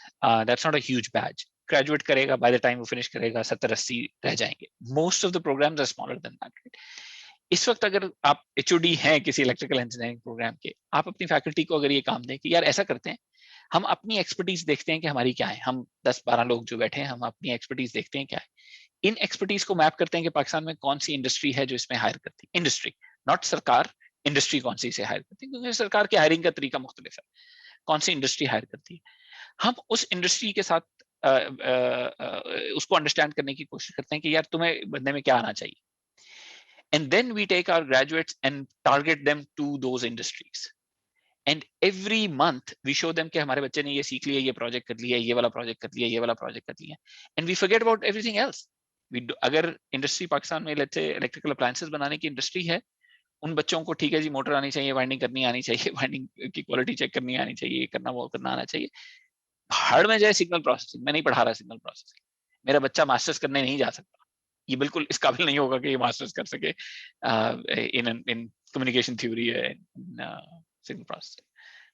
That's not a huge batch. Graduate करेगा, बाय द टाइम वो फिनिश करेगा 70-80 रह जाएंगे. Most of the programs are smaller than that, right? इस वक्त अगर आप HOD हैं किसी इलेक्ट्रिकल इंजीनियरिंग प्रोग्राम के, आप अपनी फैकल्टी को अगर ये काम दें कि यार ऐसा करते हैं, हम अपनी एक्सपर्टीज देखते हैं कि हमारी क्या है, हम 10-12 लोग जो बैठे हैं, हम अपनी एक्सपर्टीज देखते हैं क्या है, इन एक्सपर्टीज को मैप करते हैं कि पाकिस्तान में कौन सी इंडस्ट्री है जो इसमें हायर करती है. इंडस्ट्री, नॉट सरकार, इंडस्ट्री कौन सी से हायर करती है, क्योंकि सरकार की हायरिंग का तरीका मुख्तलिफ है. कौन सी इंडस्ट्री हायर करती है, हम उस इंडस्ट्री के साथ उसको अंडरस्टैंड करने की कोशिश करते हैं कि यार तुम्हें बंदे में क्या आना चाहिए. And then we take our graduates and target them to those industries. And every month we show them कि हमारे बच्चे ने ये सीख लिया, ये प्रोजेक्ट कर लिया, ये वाला प्रोजेक्ट कर लिया, ये वाला प्रोजेक्ट कर लिया. And we forget about everything else. अगर इंडस्ट्री पाकिस्तान में लेट्स से इलेक्ट्रिकल अप्लायंसेस बनाने की इंडस्ट्री है, उन बच्चों को ठीक है जी, मोटर आनी चाहिए, वाइंडिंग करनी आनी चाहिए, वाइंडिंग की क्वालिटी चेक करनी आनी चाहिए, ये करना वो करना आना चाहिए. भाड़ में जाए सिग्नल प्रोसेसिंग, मैं नहीं पढ़ा रहा सिग्नल प्रोसेसिंग. मेरा बच्चा मास्टर्स करने नहीं जा सकता, ये बिल्कुल इस काबिल नहीं होगा कि ये मास्टर्स कर सके इन कम्युनिकेशन थ्योरी है, signal processing.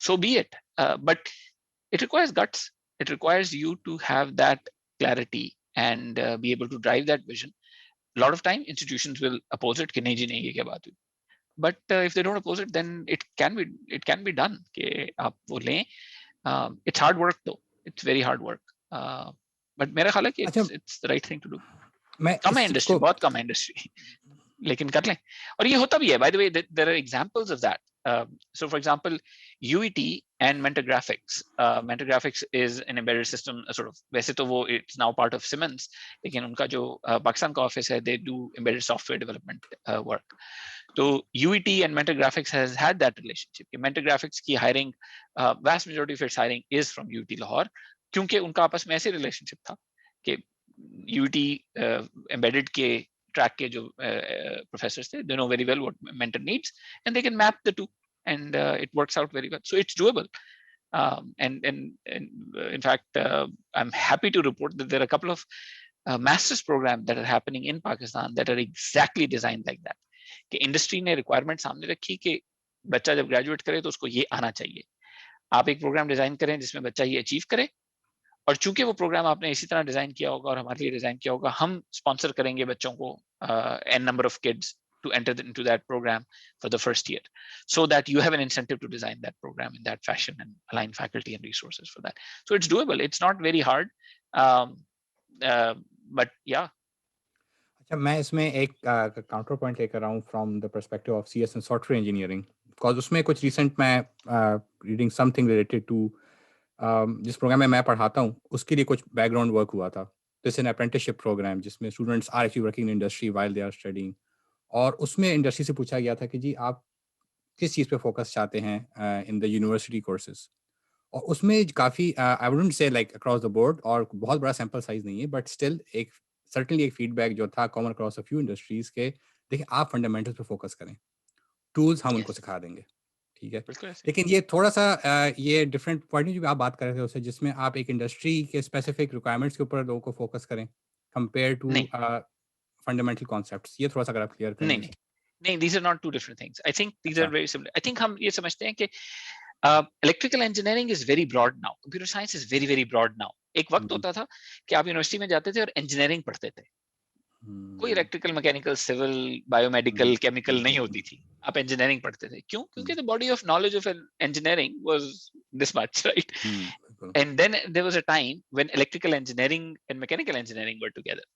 So be it, but it requires guts. It requires you to have that clarity and be able to drive that vision. A lot of time institutions will oppose it कि नहीं जी नहीं, ये क्या बात हुई. But if they don't oppose it, then it can be done कि आप वो लें. It's hard work though. It's very hard work. But मेरा ख्याल है कि it's the right thing to do. कम है इंडस्ट्री, बहुत कम है इंडस्ट्री, लेकिन कर लें. और ये होता भी है, by the way, there are examples of that. So for example, UET and Mentor Graphics. Mentor Graphics is an embedded system sort of, वैसे तो वो it's now part of Siemens, लेकिन उनका जो पाकिस्तान का ऑफिस है, they do embedded software development work. तो UET and Mentor Graphics has had that relationship. कि Mentor Graphics की hiring, vast majority of its hiring is from UET Lahore, क्योंकि उनका आपस में ऐसे रिलेशनशिप था कि UET embedded के track के जो professors थे, they know very well what mentor needs and they can map the two, and it works out very well. So it's doable. And in fact, I'm happy to report that there are a couple of master's programs that are happening in Pakistan that are exactly designed like that. कि industry ने requirement सामने रखी कि बच्चा जब graduate करे तो उसको ये आना चाहिए. आप एक प्रोग्राम डिजाइन करें जिसमें बच्चा ये अचीव करे, और चूंकि वो प्रोग्राम आपने इसी तरह डिजाइन किया होगा और हमारे लिए डिजाइन किया होगा, हम स्पॉन्सर करेंगे बच्चों को, an number of kids to enter into that program for the first year, so that you have an incentive to design that program in that fashion and align faculty and resources for that. So it's doable. It's not very hard, but yeah. अच्छा, मैं इसमें एक counter point लेकर आऊँ from the perspective of CS and software engineering, because उसमें कुछ recent मैं reading something related to जिस प्रोग्राम में मैं पढ़ाता हूँ उसके लिए कुछ बैकग्राउंड वर्क हुआ था. दिस एन अप्रेंटिसशिप प्रोग्राम जिसमें students are actually working in industry while they are studying, और उसमें इंडस्ट्री से पूछा गया था कि जी आप किस चीज़ पे फोकस चाहते हैं इन द यूनिवर्सिटी कोर्सेज. और उसमें काफ़ी I wouldn't say like across the board और बहुत बड़ा सैंपल साइज नहीं है, बट स्टिल एक सर्टेनली एक फीडबैक जो था common across a few industries के, देखिए आप फंडामेंटल्स पे फोकस करें, टूल्स हम उनको सिखा देंगे, ठीक है. लेकिन ये थोड़ा सा ये डिफरेंट पॉइंट जो आप बात कर रहे थे उससे, जिसमें आप एक इंडस्ट्री के स्पेसिफिक रिक्वायरमेंट्स के ऊपर लोगों को फोकस करें कंपेयर टू फंडामेंटल कॉन्सेप्ट्स, ये थोड़ा सा अगर आप क्लियर करें. नहीं, these are not two different things. I think these are very similar. I think हम ये समझते हैं कि electrical engineering is very broad now. Computer science is very very broad now. एक वक्त होता था कि आप यूनिवर्सिटी में जाते थे और इंजीनियरिंग पढ़ते थे. कोई electrical, mechanical, civil, biomedical, chemical नहीं होती थी. आप इंजीनियरिंग पढ़ते थे. क्यों? क्योंकि the body of knowledge of engineering was this much, right? And then there was a time when electrical engineering and mechanical engineering were together.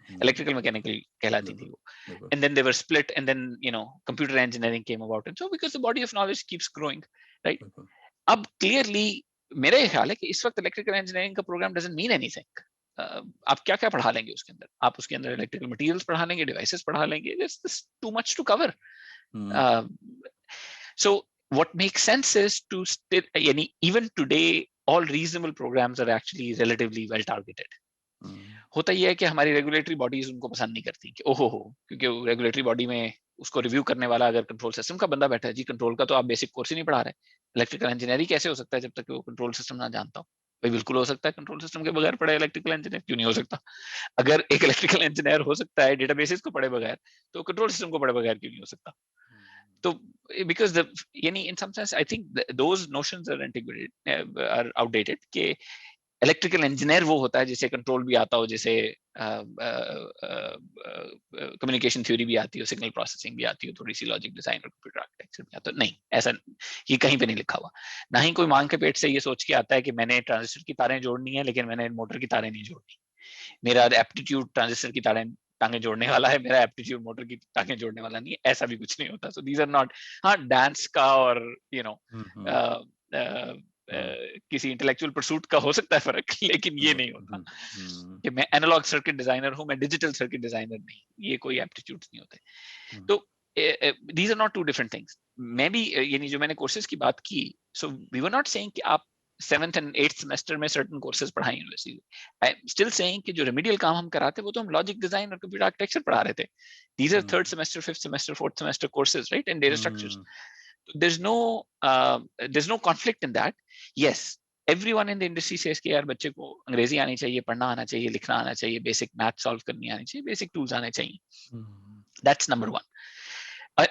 Electrical mechanical कहलाती थी वो, and then they were split, and then computer engineering came about, and so because the body of knowledge keeps growing, right? अब clearly मेरा ये ख्याल है कि इस वक्त electrical engineering का program doesn't mean anything. आप क्या क्या पढ़ा लेंगे उसके अंदर? आप उसके अंदर electrical materials पढ़ा लेंगे, devices पढ़ा लेंगे. There's too much to cover. So what makes sense is to still, even today all reasonable programs are actually relatively well targeted. होता यह है कि हमारी रेगुलेटरी बॉडीज उनको पसंद नहीं करती कि ओहो हो, क्योंकि रेगुलेटरी बॉडी में उसको रिव्यू करने वाला अगर कंट्रोल सिस्टम का बंदा बैठा है, जी कंट्रोल का तो आप बेसिक कोर्स ही नहीं पढ़ा रहे. इलेक्ट्रिकल इंजीनियरिंग कैसे हो सकता है जब तक वो कंट्रोल सिस्टम ना जानता हो? भाई बिल्कुल हो सकता है, कंट्रोल सिस्टम के बगैर पढ़े इलेक्ट्रिकल इंजीनियर क्यों नहीं हो सकता? अगर एक इलेक्ट्रिकल इंजीनियर हो सकता है डेटाबेसेस को पढ़े बगैर, तो कंट्रोल सिस्टम को पढ़े बगैर क्यों नहीं हो सकता? तो because in some sense I think those notions are integrated, are outdated. कि इलेक्ट्रिकल इंजीनियर वो होता है जिसे कंट्रोल भी आता हो, जिसे कम्युनिकेशन थ्योरी भी आती हो, सिग्नल प्रोसेसिंग भी आती हो, थोड़ी सी लॉजिक डिजाइन और कंप्यूटर आर्किटेक्चर भी आता हो. नहीं, ऐसा ये कहीं पे नहीं लिखा हुआ. ना ही कोई मांग के पेट से ये सोच के आता है कि मैंने ट्रांजिस्टर की तारें जोड़नी है लेकिन मैंने मोटर की तारें नहीं जोड़नी. मेरा एप्टीट्यूड ट्रांजिस्टर की टांगे जोड़ने वाला है, मेरा एप्टीट्यूड मोटर की टांगे जोड़ने वाला नहीं है. ऐसा भी कुछ नहीं होता. सो दीज आर नॉट, हाँ डांस का और किसी इंटेलेक्चुअल परसूट का हो सकता है फर्क, लेकिन ये नहीं होता कि मैं एनालॉग सर्किट डिजाइनर हूं, मैं डिजिटल सर्किट डिजाइनर नहीं. ये कोई एप्टीट्यूड्स नहीं होते. तो these are not too different things. मैं भी यानी जो मैंने कोर्सेज की बात की, so we were not saying कि आप 7th and 8th सेमेस्टर में सर्टेन कोर्सेज पढ़ाएं university. I am still saying कि जो रेमेडियल काम हम कराते वो तो हम लॉजिक डिजाइन और कंप्यूटर आर्किटेक्चर पढ़ा रहे थे. These are 3rd semester, 5th semester, 4th semester courses, right? And data structures. there's no conflict in that. Yes, everyone in the industry says कि यार बच्चे को अंग्रेजी आनी चाहिए, पढ़ना आना चाहिए, लिखना आना चाहिए, बेसिक मैथ सॉल्व करनी आनी चाहिए, बेसिक टूल्स आने चाहिए. That's number one.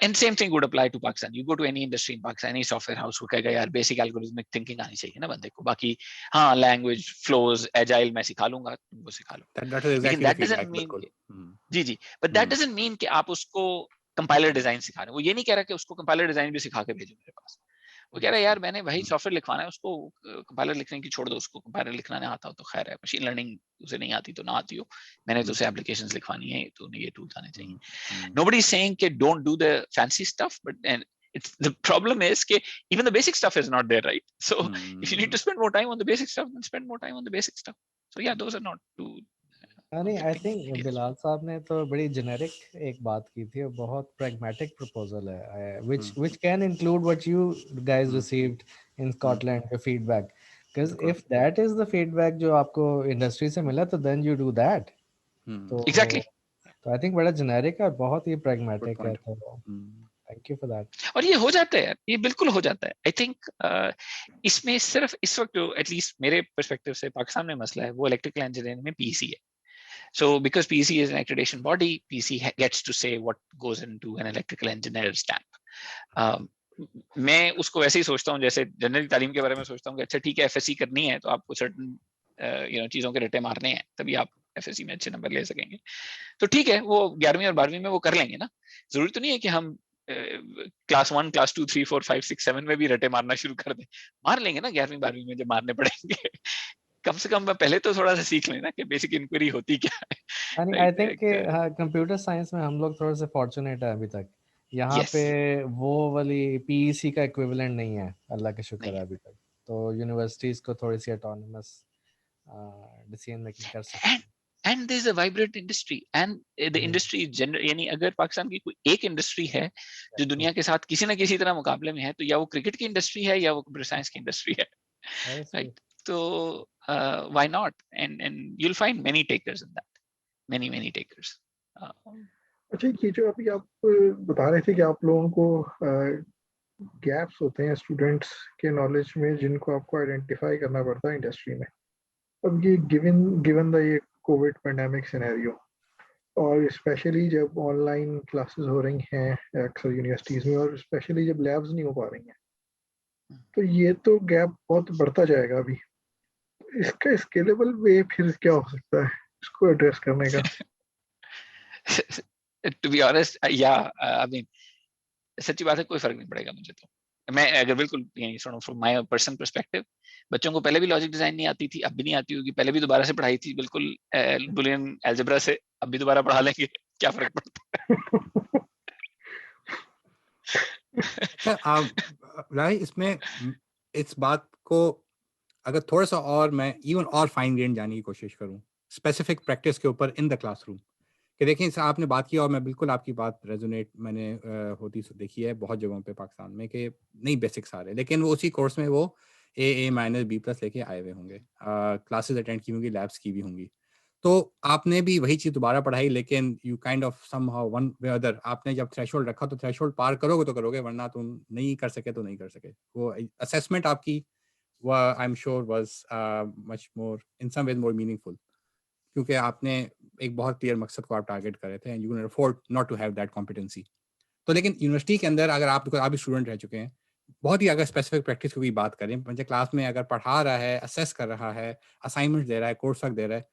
And same thing would apply to Pakistan. You go to any industry in Pakistan, any software house, वो कहेगा यार बेसिक algorithmic thinking आनी चाहिए ना बंदे को. बाकी हाँ language flows, agile मैं सिखा लूंगा, तुमको सिखा लो. लेकिन that doesn't mean ji, but that doesn't mean कि आप उसको कंपाइलर डिजाइन सिखा रहे. वो ये नहीं कह रहा कि उसको कंपाइलर डिजाइन भी सिखा के भेजो मेरे पास. वो कह रहा है यार मैंने भाई सॉफ्टवेयर लिखवाना है, उसको कंपाइलर लिखने की छोड़ दो, उसको कंपाइलर लिखना नहीं आता हो तो खैर है, मशीन लर्निंग उसे नहीं आती तो ना आती हो, मैंने तो उसे एप्लीकेशंस लिखवानी है तो ये टूल्स आने चाहिए. नोबडी इज सेइंग कि don't do the fancy stuff, but it's the problem is कि even the basic stuff is not there, right? So if you need to spend more time on the basic stuff, then spend more time on the basic stuff. So yeah, those are not too नहीं, I think Bilal साहब ने तो बड़ी generic एक बात की थी और बहुत प्रैग्मेटिक प्रपोजल है, which can include what you guys received in Scotland, your feedback, because if that is the feedback जो आपको इंडस्ट्री से मिला तो then you do that. तो exactly. तो आई थिंक बड़ा जेनेरिक और बहुत ही प्रैग्मेटिक है. तो थैंक यू फॉर दैट. और ये हो जाता है यार, ये बिल्कुल हो जाता है. आई थिंक इसमें सिर्फ इस वक्त जो एटलीस्ट मेरे पर्सपेक्टिव से पाकिस्तान में मसला है वो इलेक्ट्रिकल इंजीनियरिंग में पीसी है. So because PEC is an accreditation body, PEC gets to say what goes into an electrical engineer stamp. मैं उसको वैसे ही सोचता हूँ जैसे जनरल तालीम के बारे में सोचता हूँ कि अच्छा ठीक है FSC करनी है तो आपको सर्टन चीजों के रट्टे मारने हैं, तभी आप FSC में अच्छे नंबर ले सकेंगे। तो ठीक है, वो 11वीं और 12वीं में वो कर लेंगे ना। जरूरी तो नहीं है कि हम क्लास 1, क्लास 2, 3, 4, 5, 6, 7 में भी रटे मारना शुरू कर दें। मार लेंगे ना 11वीं 12वीं में जब मारने पड़ेंगे। कम से कम पहले तो थोड़ा सा सीख लेना कि बेसिक इंक्वायरी होती क्या है। आई थिंक कंप्यूटर साइंस में हम लोग थोड़े से फॉर्चुनेट है अभी तक। यहाँ पे वो वाली PEC का इक्विवेलेंट नहीं है, अल्लाह का शुक्र है अभी तक। तो यूनिवर्सिटीज को थोड़ी सी ऑटोनमस डिसीजन मेकिंग कर सकते हैं। And there's a vibrant industry and the industry यानी अगर पाकिस्तान की कोई एक इंडस्ट्री है जो दुनिया के साथ किसी ना किसी तरह मुकाबले में है, तो या वो क्रिकेट की इंडस्ट्री है या वो कंप्यूटर साइंस की इंडस्ट्री है, राइट? तो why not? And you'll find many takers in that, many takers. अच्छा, ये जो अभी आप बता रहे थे कि आप लोगों को गैप्स होते हैं स्टूडेंट्स के नॉलेज में जिनको आपको आइडेंटिफाई करना पड़ता है इंडस्ट्री में। अब ये गिवन द ये कोविड पेंडेमिक सिनेरियो और स्पेशली जब ऑनलाइन क्लासेस हो रही हैं अक्सर यूनिवर्सिटीज़ में और स्पेशली जब लैब्स नहीं हो पा रही हैं, तो ये तो गैप बहुत बढ़ता जाएगा अभी। इसका स्केलेबल वे फिर क्या हो सकता है इसको एड्रेस करने का? To be honest, yeah, I mean, सच्ची बात है, कोई फर्क नहीं पड़ेगा मुझे तो। मैं अगर बिल्कुल फ्रॉम माय पर्सनल पर्सपेक्टिव, बच्चों को पहले भी लॉजिक डिजाइन नहीं आती थी, अब भी नहीं आती होगी, पहले भी दोबारा से पढ़ाई थी बिल्कुल बुलियन अलजेब्रा से, अब भी दोबारा पढ़ा लेंगे, क्या फर्क पड़ता है? राय इसमें इस बात को अगर थोड़ा सा और मैं इवन और फाइन ग्रेन जाने की कोशिश करूं स्पेसिफिक प्रैक्टिस के ऊपर इन द क्लासरूम, कि देखिए आपने बात की और मैं बिल्कुल आपकी बात रेजोनेट मैंने होती देखी है बहुत जगहों पे पाकिस्तान में कि नहीं बेसिक्स आ रहे, लेकिन वो उसी कोर्स में वो A-, लेके आए हुए होंगे, क्लासेस अटेंड की होंगी, लैब्स की भी होंगी, तो आपने भी वही चीज़ दोबारा पढ़ाई, लेकिन you kind of somehow one way other आपने जब थ्रेशोल्ड रखा तो थ्रेशोल्ड पार करोगे तो करोगे, वरना तुम नहीं कर सके तो नहीं कर सके। वो असेसमेंट आपकी I am sure was much more in some ways more meaningful, क्योंकि आपने एक बहुत क्लियर मकसद को आप टारगेट कर रहे थे and you can afford not to have that competency. तो लेकिन यूनिवर्सिटी के अंदर अगर आप भी स्टूडेंट रह चुके हैं, बहुत ही अगर स्पेसिफिक प्रैक्टिस की बात करें, मुझे क्लास में अगर पढ़ा रहा है, असेस कर रहा है, असाइनमेंट दे रहा है, कोर्स वर्क दे रहा है,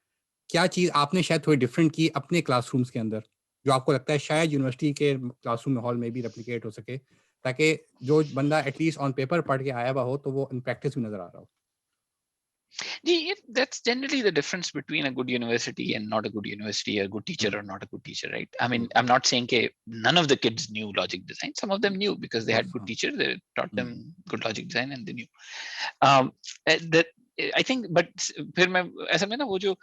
क्या चीज़ आपने शायद थोड़ी डिफरेंट की अपने क्लासरूम्स के अंदर जो आपको लगता है शायद यूनिवर्सिटी के क्लासरूम माहौल में भी रेप्लिकेट हो सके, ताकि जो बंदा एटलीस्ट ऑन पेपर पढ़ के आया हुआ हो तो वो इन प्रैक्टिस भी नजर आ रहा हो? That's generally the difference between a good university and not a good university, a good teacher or not a good teacher, right? I mean, I'm not saying none of the kids knew logic design. Some of them knew because they had good teachers. They taught them good logic design and they knew. That I think, but फिर मैं ऐसा में ना वो जो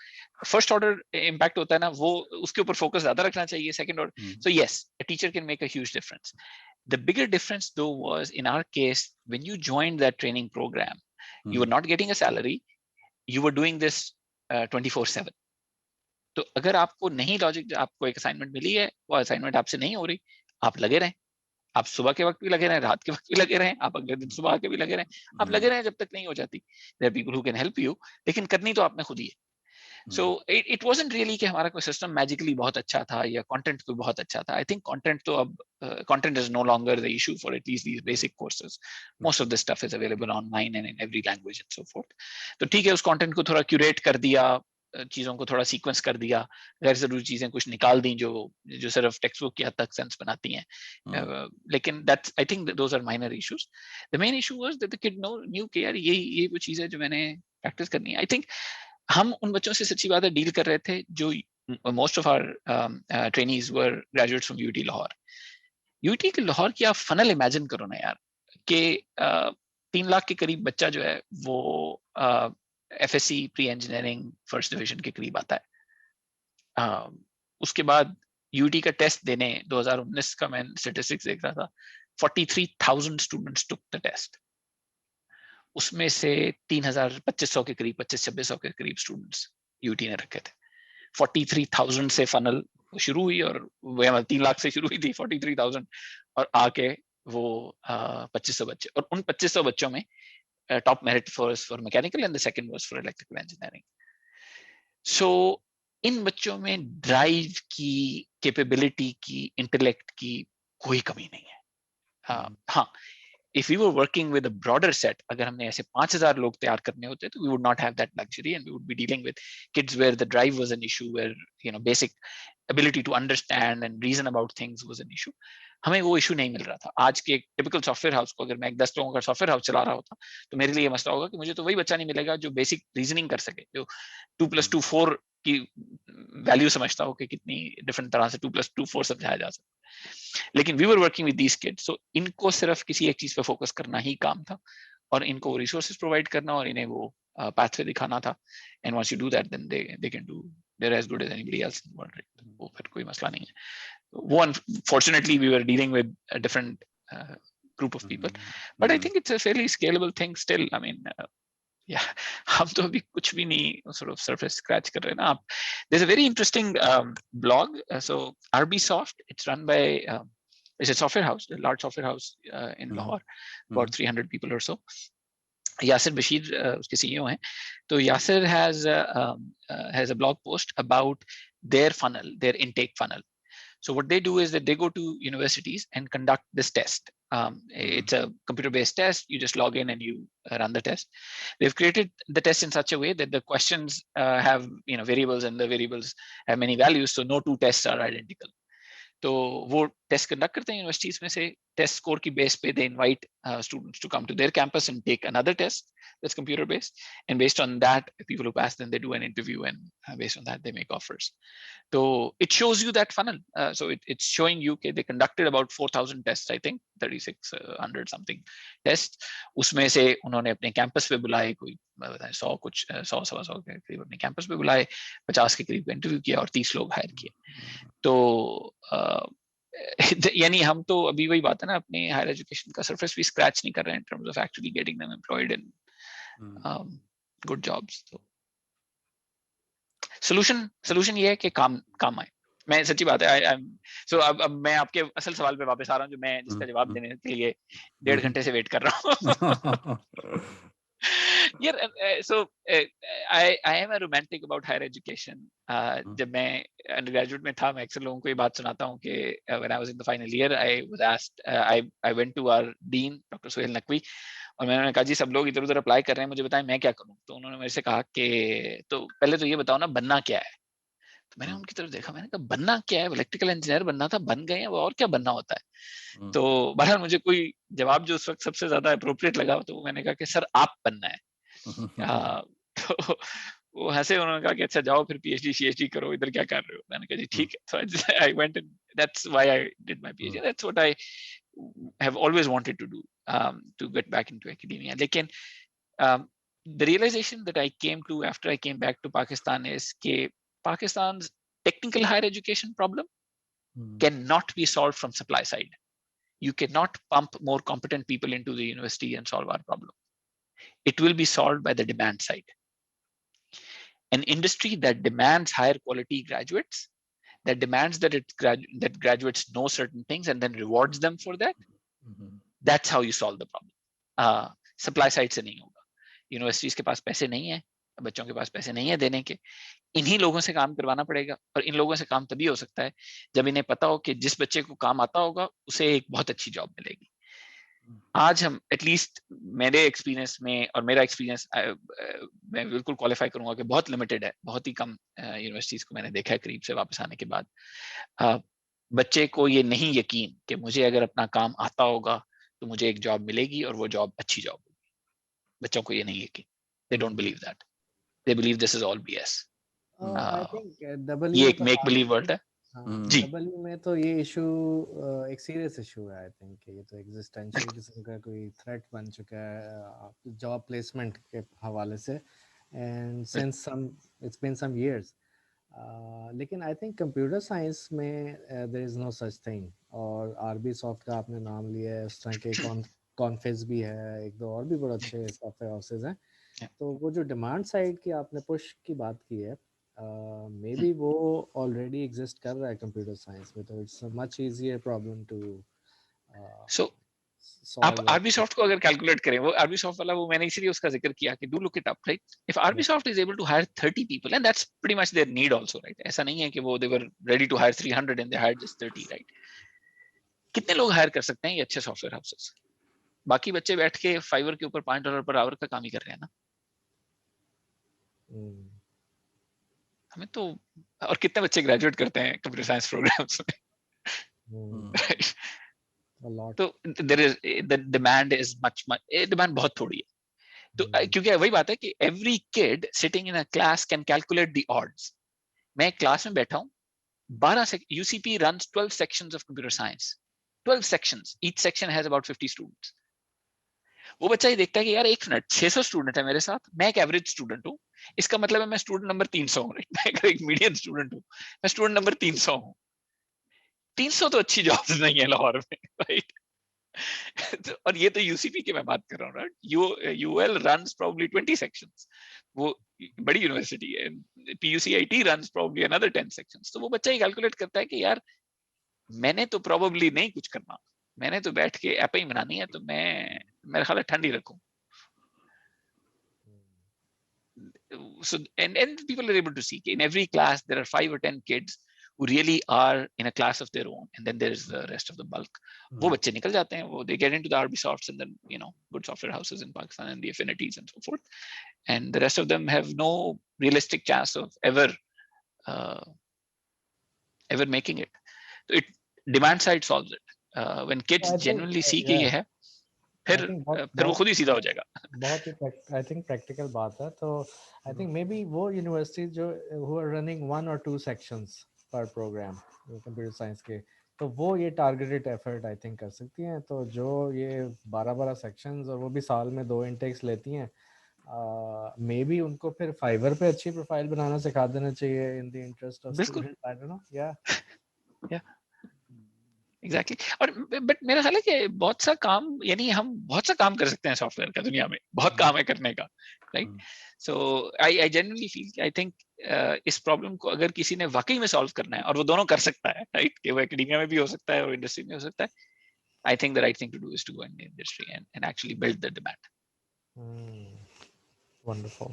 first order impact होता है ना, वो उसके ऊपर focus ज़्यादा रखना चाहिए. Second order, so yes, a teacher can make a huge difference. The bigger difference though was in our case when you joined that training program, you were not getting a salary. You were doing this 24/7. तो अगर आपको नहीं logic, आपको एक assignment मिली है, वो assignment आपसे नहीं हो रही, आप लगे रहें, आप सुबह के वक्त भी लगे रहें, रात के वक्त भी लगे रहें, आप अगले दिन सुबह आके भी लगे रहें, आप लगे रहें जब तक नहीं हो जाती। There are people who can help you, लेकिन करनी तो आपने खुद ही है। So it wasn't really कि हमारा कोई सिस्टम मैजिकली बहुत अच्छा था या कंटेंट कोई बहुत अच्छा था। आई थिंक कंटेंट तो अब content is no longer the issue for at least these basic courses. Most of this stuff is available online and in every language and so forth. तो ठीक है, उस कंटेंट को थोड़ा क्यूरेट कर दिया, चीजों को थोड़ा सीक्वेंस कर दिया, गैर जरूरी चीजें कुछ निकाल दी जो सिर्फ टेक्स्ट बुक की हद तक सेंस बनाती हैं, लेकिन that's I think those are minor issues. The main issue was that the kid knew कि यार ये वो चीज है जो मैंने प्रैक्टिस करनी है। आई थिंक हम उन बच्चों से सच्ची बात है डील कर रहे थे जो most of our trainees were graduates from UT Lahore. UT के लाहौर की आप फनल इमेजिन करो ना यार, कि 3 लाख के करीब बच्चा जो है वो FSC pre engineering first division के करीब आता है। उसके बाद यूटी का टेस्ट देने 2019 का मैं स्टेटिस्टिक्स देख रहा था, 43,000 स्टूडेंट्स टुक द टेस्ट। उसमें से 3,2500 के करीब, 2500-2600 के करीब स्टूडेंट्स यूटी ने रखे थे। 43,000 से फनल शुरू हुई और वो 3 लाख से शुरू हुई थी, 43,000 और आके वो 2500 बच्चे, और उन 2500 बच्चों में top merit for mechanical and the second was for electrical engineering. So इन बच्चों में ड्राइव की, कैपेबिलिटी की, इंटेलेक्ट की कोई कमी नहीं है। हाँ, if we were working with a broader set, अगर हमने ऐसे 5,000 लोग तैयार करने होते तो we would not have that luxury, and we would be dealing with kids where the drive was an issue, where basic ability to understand and reason about things was an issue. हमें वो issue नहीं मिल रहा था. आज के एक typical software house को अगर मैं 10 लोगों का सॉफ्टवेयर हाउस चला रहा होता तो मेरे लिए ये मसला होगा कि मुझे तो वही बच्चा नहीं मिलेगा जो बेसिक रीजनिंग कर सके, जो 2 + 2 4 की वैल्यू समझता हो कि कितनी डिफरेंट तरह से 2 + 2 4 समझाया जा सकता है. लेकिन we were working with these kids, so इनको सिर्फ किसी एक चीज पे फोकस करना ही काम था और इनको रिसोर्सेज प्रोवाइड करना और इन्हें वो पाथवे दिखाना था. And once you do that then they can do, they are as good as anybody else in the world. वो फिर कोई मसला नहीं है. वो unfortunately we were dealing with a different group of people, but I think it's a fairly scalable thing still. I mean, yeah, हम तो अभी कुछ भी नहीं sort of surface scratch कर रहे ना आप. There's a very interesting blog, so RBSoft, it's run by it's a software house, a large software house in Lahore, about 300 people or so. Yasir Bashir उसके CEO हैं. तो Yasir has a blog post about their funnel, their intake funnel. So what they do is that they go to universities and conduct this test. It's a computer-based test. You just log in and you run the test. They've created the test in such a way that the questions have variables, and the variables have many values. So no two tests are identical. तो वो test conduct करते हैं universities में से. Test score की base पे they invite students to come to their campus and take another test that's computer based, and based on that, people who pass, then they do an interview, and based on that they make offers. So it shows you that funnel. So it's showing you that they conducted about 4,000 tests, I think 3,600 something tests. उसमें से उन्होंने अपने campus पे बुलाए कोई 100 के करीब अपने कैंपस पे बुलाए, 50 के करीब इंटरव्यू किया और 30 लोग हायर किए. तो यानी हम तो अभी वही बात है ना, अपने हायर एजुकेशन का सरफेस भी स्क्रैच नहीं कर रहे हैं in terms of actually getting them employed in good jobs. So solution ये है कि काम आए. मैं सच्ची बात है. So अब मैं आपके असल सवाल पे वापस आ रहा हूँ जो मैं जिसका जवाब देने के लिए 1.5 घंटे से वेट कर रहा हूँ. So I am a romantic about higher education. जब मैं undergraduate में था, मैं अक्सर लोगों को ये बात सुनाता हूँ कि when I was in the final year, I was asked, I went to our dean, Dr. Suhail Naqvi, और मैंने कहा जी सब लोग इधर उधर अप्लाई कर रहे हैं, मुझे बताएं मैं क्या करूं. तो उन्होंने मेरे से कहा कि तो पहले तो ये बताओ ना बनना क्या है. तो मैंने उनकी तरफ देखा, मैंने कहा बनना क्या है, इलेक्ट्रिकल इंजीनियर बनना था, बन गए हैं, वो और क्या बनना होता है. तो बहरहाल मुझे कोई जवाब जो उस वक्त सबसे ज्यादा अप्रोप्रिएट लगा तो मैंने कहा कि सर आप बनना है. तो वो हंसे, उन्होंने कहा कि अच्छा जाओ फिर PhD करो, इधर क्या कर रहे हो. मैंने कहा जी ठीक है. So I went and that's why I did my PhD. That's what I have always wanted to do, to get back into academia. Lekin the realization that I came to after I came back to Pakistan is that Pakistan's technical higher education problem cannot be solved from supply side. You cannot pump more competent people into the university and solve our problem. It will be solved by the demand side. An industry that demands higher quality graduates, that demands that that graduates know certain things and then rewards them for that, that's how you solve the problem. Supply side से नहीं होगा. Universities के पास पैसे नहीं है, बच्चों के पास पैसे नहीं है देने के, इन्हीं लोगों से काम करवाना पड़ेगा. और इन लोगों से काम तभी हो सकता है जब इन्हें पता हो कि जिस बच्चे को काम आता होगा उसे एक बहुत अच्छी जॉब मिलेगी. आज हम एटलीस्ट मेरे एक्सपीरियंस में, और मेरा एक्सपीरियंस मैं बिल्कुल क्वालिफाई करूंगा कि बहुत लिमिटेड है, बहुत ही कम यूनिवर्सिटीज को मैंने देखा है करीब से वापस आने के बाद. बच्चे को ये नहीं यकीन कि मुझे अगर अपना काम आता होगा तो मुझे एक जॉब मिलेगी और वो जॉब अच्छी जॉब होगी. बच्चों को ये नहीं यकीन. They don't believe that. They believe this is all BS. I think ये एक मेक बिलीव वर्ल्ड है. जी. डब्ल्यू में तो ये इशू एक सीरियस इशू है. आई थिंक ये तो एग्जिस्टेंशियल किस्म का कोई थ्रेट बन चुका है जॉब प्लेसमेंट के हवाले से. And since it's been some years. लेकिन आई थिंक कंप्यूटर साइंस में there is no such thing. और RBSoft का आपने नाम लिया है, उस तरह के कॉन्फेस भी है, एक दो और भी बड़े अच्छे सॉफ्टवेयर हाउसेज हैं. तो वो जो डिमांड साइड की आपने पुश की बात की है, मे बी वो ऑलरेडी एग्जिस्ट कर रहा है कंप्यूटर साइंस में. तो it's a much easier problem to so आप RBSoft को अगर कैलकुलेट करें, वो RBSoft वाला, वो मैंने इसीलिए उसका जिक्र किया कि do look it up, right. If RBSoft is able to hire 30 people, and that's pretty much their need also, right. ऐसा नहीं है कि वो they were ready to hire 300 and they hired just 30, right. कितने लोग हायर कर सकते हैं ये अच्छे सॉफ्टवेयर हाउसेस? बाकी बच्चे बैठ के फाइवर के ऊपर $5 पर आवर का काम ही कर रहे हैं ना। हमें तो, और कितने बच्चे ग्रेजुएट करते हैं कंप्यूटर साइंस प्रोग्राम्स में। तो there is the demand is much demand बहुत थोड़ी है। तो क्योंकि वही बात है कि every kid sitting in a class can calculate the odds. मैं क्लास में बैठा हूँ, 12 से UCP runs 12 sections of computer science, 12 sections, each section has about 50 students। वो बच्चा ही देखता है कि यार एक मिनट, 600 स्टूडेंट है मेरे साथ, मैं एक एवरेज स्टूडेंट हूँ, इसका मतलब है मैं स्टूडेंट नंबर 300 हूँ। मैं एक मीडियम स्टूडेंट हूँ, मैं स्टूडेंट नंबर 300 हूँ। 300 तो अच्छी जॉब्स नहीं है लाहौर में, राइट। और ये तो यूसीपी की मैं बात कर रहा हूँ, right. UL runs probably 20 sections, वो बड़ी यूनिवर्सिटी है। PUCIT runs probably another 10 sections. तो वो बच्चा ही कैलकुलेट करता है कि यार मैंने तो प्रोबब्ली नहीं कुछ करना, मैंने तो बैठ के ऐप ही बनानी है, तो मैं मेरा ख्याल है ठंडी रखूं। So and people are able to see in every class there are 5 or 10 kids who really are in a class of their own, and then there is the rest of the bulk। वो बच्चे निकल जाते हैं, वो they get into the RB Softs and then good software houses in Pakistan and the affinities and so forth, and the rest of them have no realistic chance of ever making it। So it demand side solves it। when kids genuinely see कि ये है, फिर वो खुद ही सीधा हो जाएगा। बहुत ही आई थिंक प्रैक्टिकल बात है। तो आई थिंक मे बी वो यूनिवर्सिटी जो who are running 1 or 2 sections पर प्रोग्राम कंप्यूटर साइंस के, तो वो ये टारगेटेड एफर्ट आई थिंक कर सकती हैं। तो जो ये 12 सेक्शंस और वो भी साल में 2 इनटेक्स लेती हैं, मे बी उनको फिर फाइवर पे अच्छी प्रोफाइल बनाना सिखा देना चाहिए in the interest of student. I don't know, या एग्जैक्टली। और बट मेरा ख्याल है कि बहुत सा काम, यानी हम बहुत सा काम कर सकते हैं सॉफ्टवेयर का, दुनिया में बहुत काम है करने का, right. So I genuinely feel, I think इस प्रॉब्लम को अगर किसी ने वाकई में सॉल्व करना है, और वो दोनों कर सकता है, राइट, कि वो एकेडमिया में भी हो सकता है और इंडस्ट्री में हो सकता है, I think the right thing to do is to go in the industry and actually build the demand. Wonderful.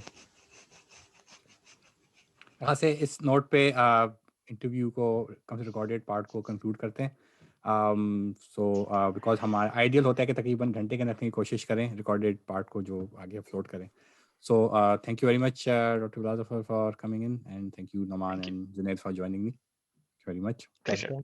यहाँ से इस नोट पे इंटरव्यू को, कम से रिकॉर्डेड पार्ट को कंक्लूड करते हैं। सो बिकॉज हमारा आइडियल होता है कि तकरीबन घंटे के अंदर की कोशिश करें रिकॉर्डेड पार्ट को जो आगे अपलोड करें। So thank you very much doctor Bilal Zafar for coming in, and thank you Naman and Junaid for joining me very much. Pleasure.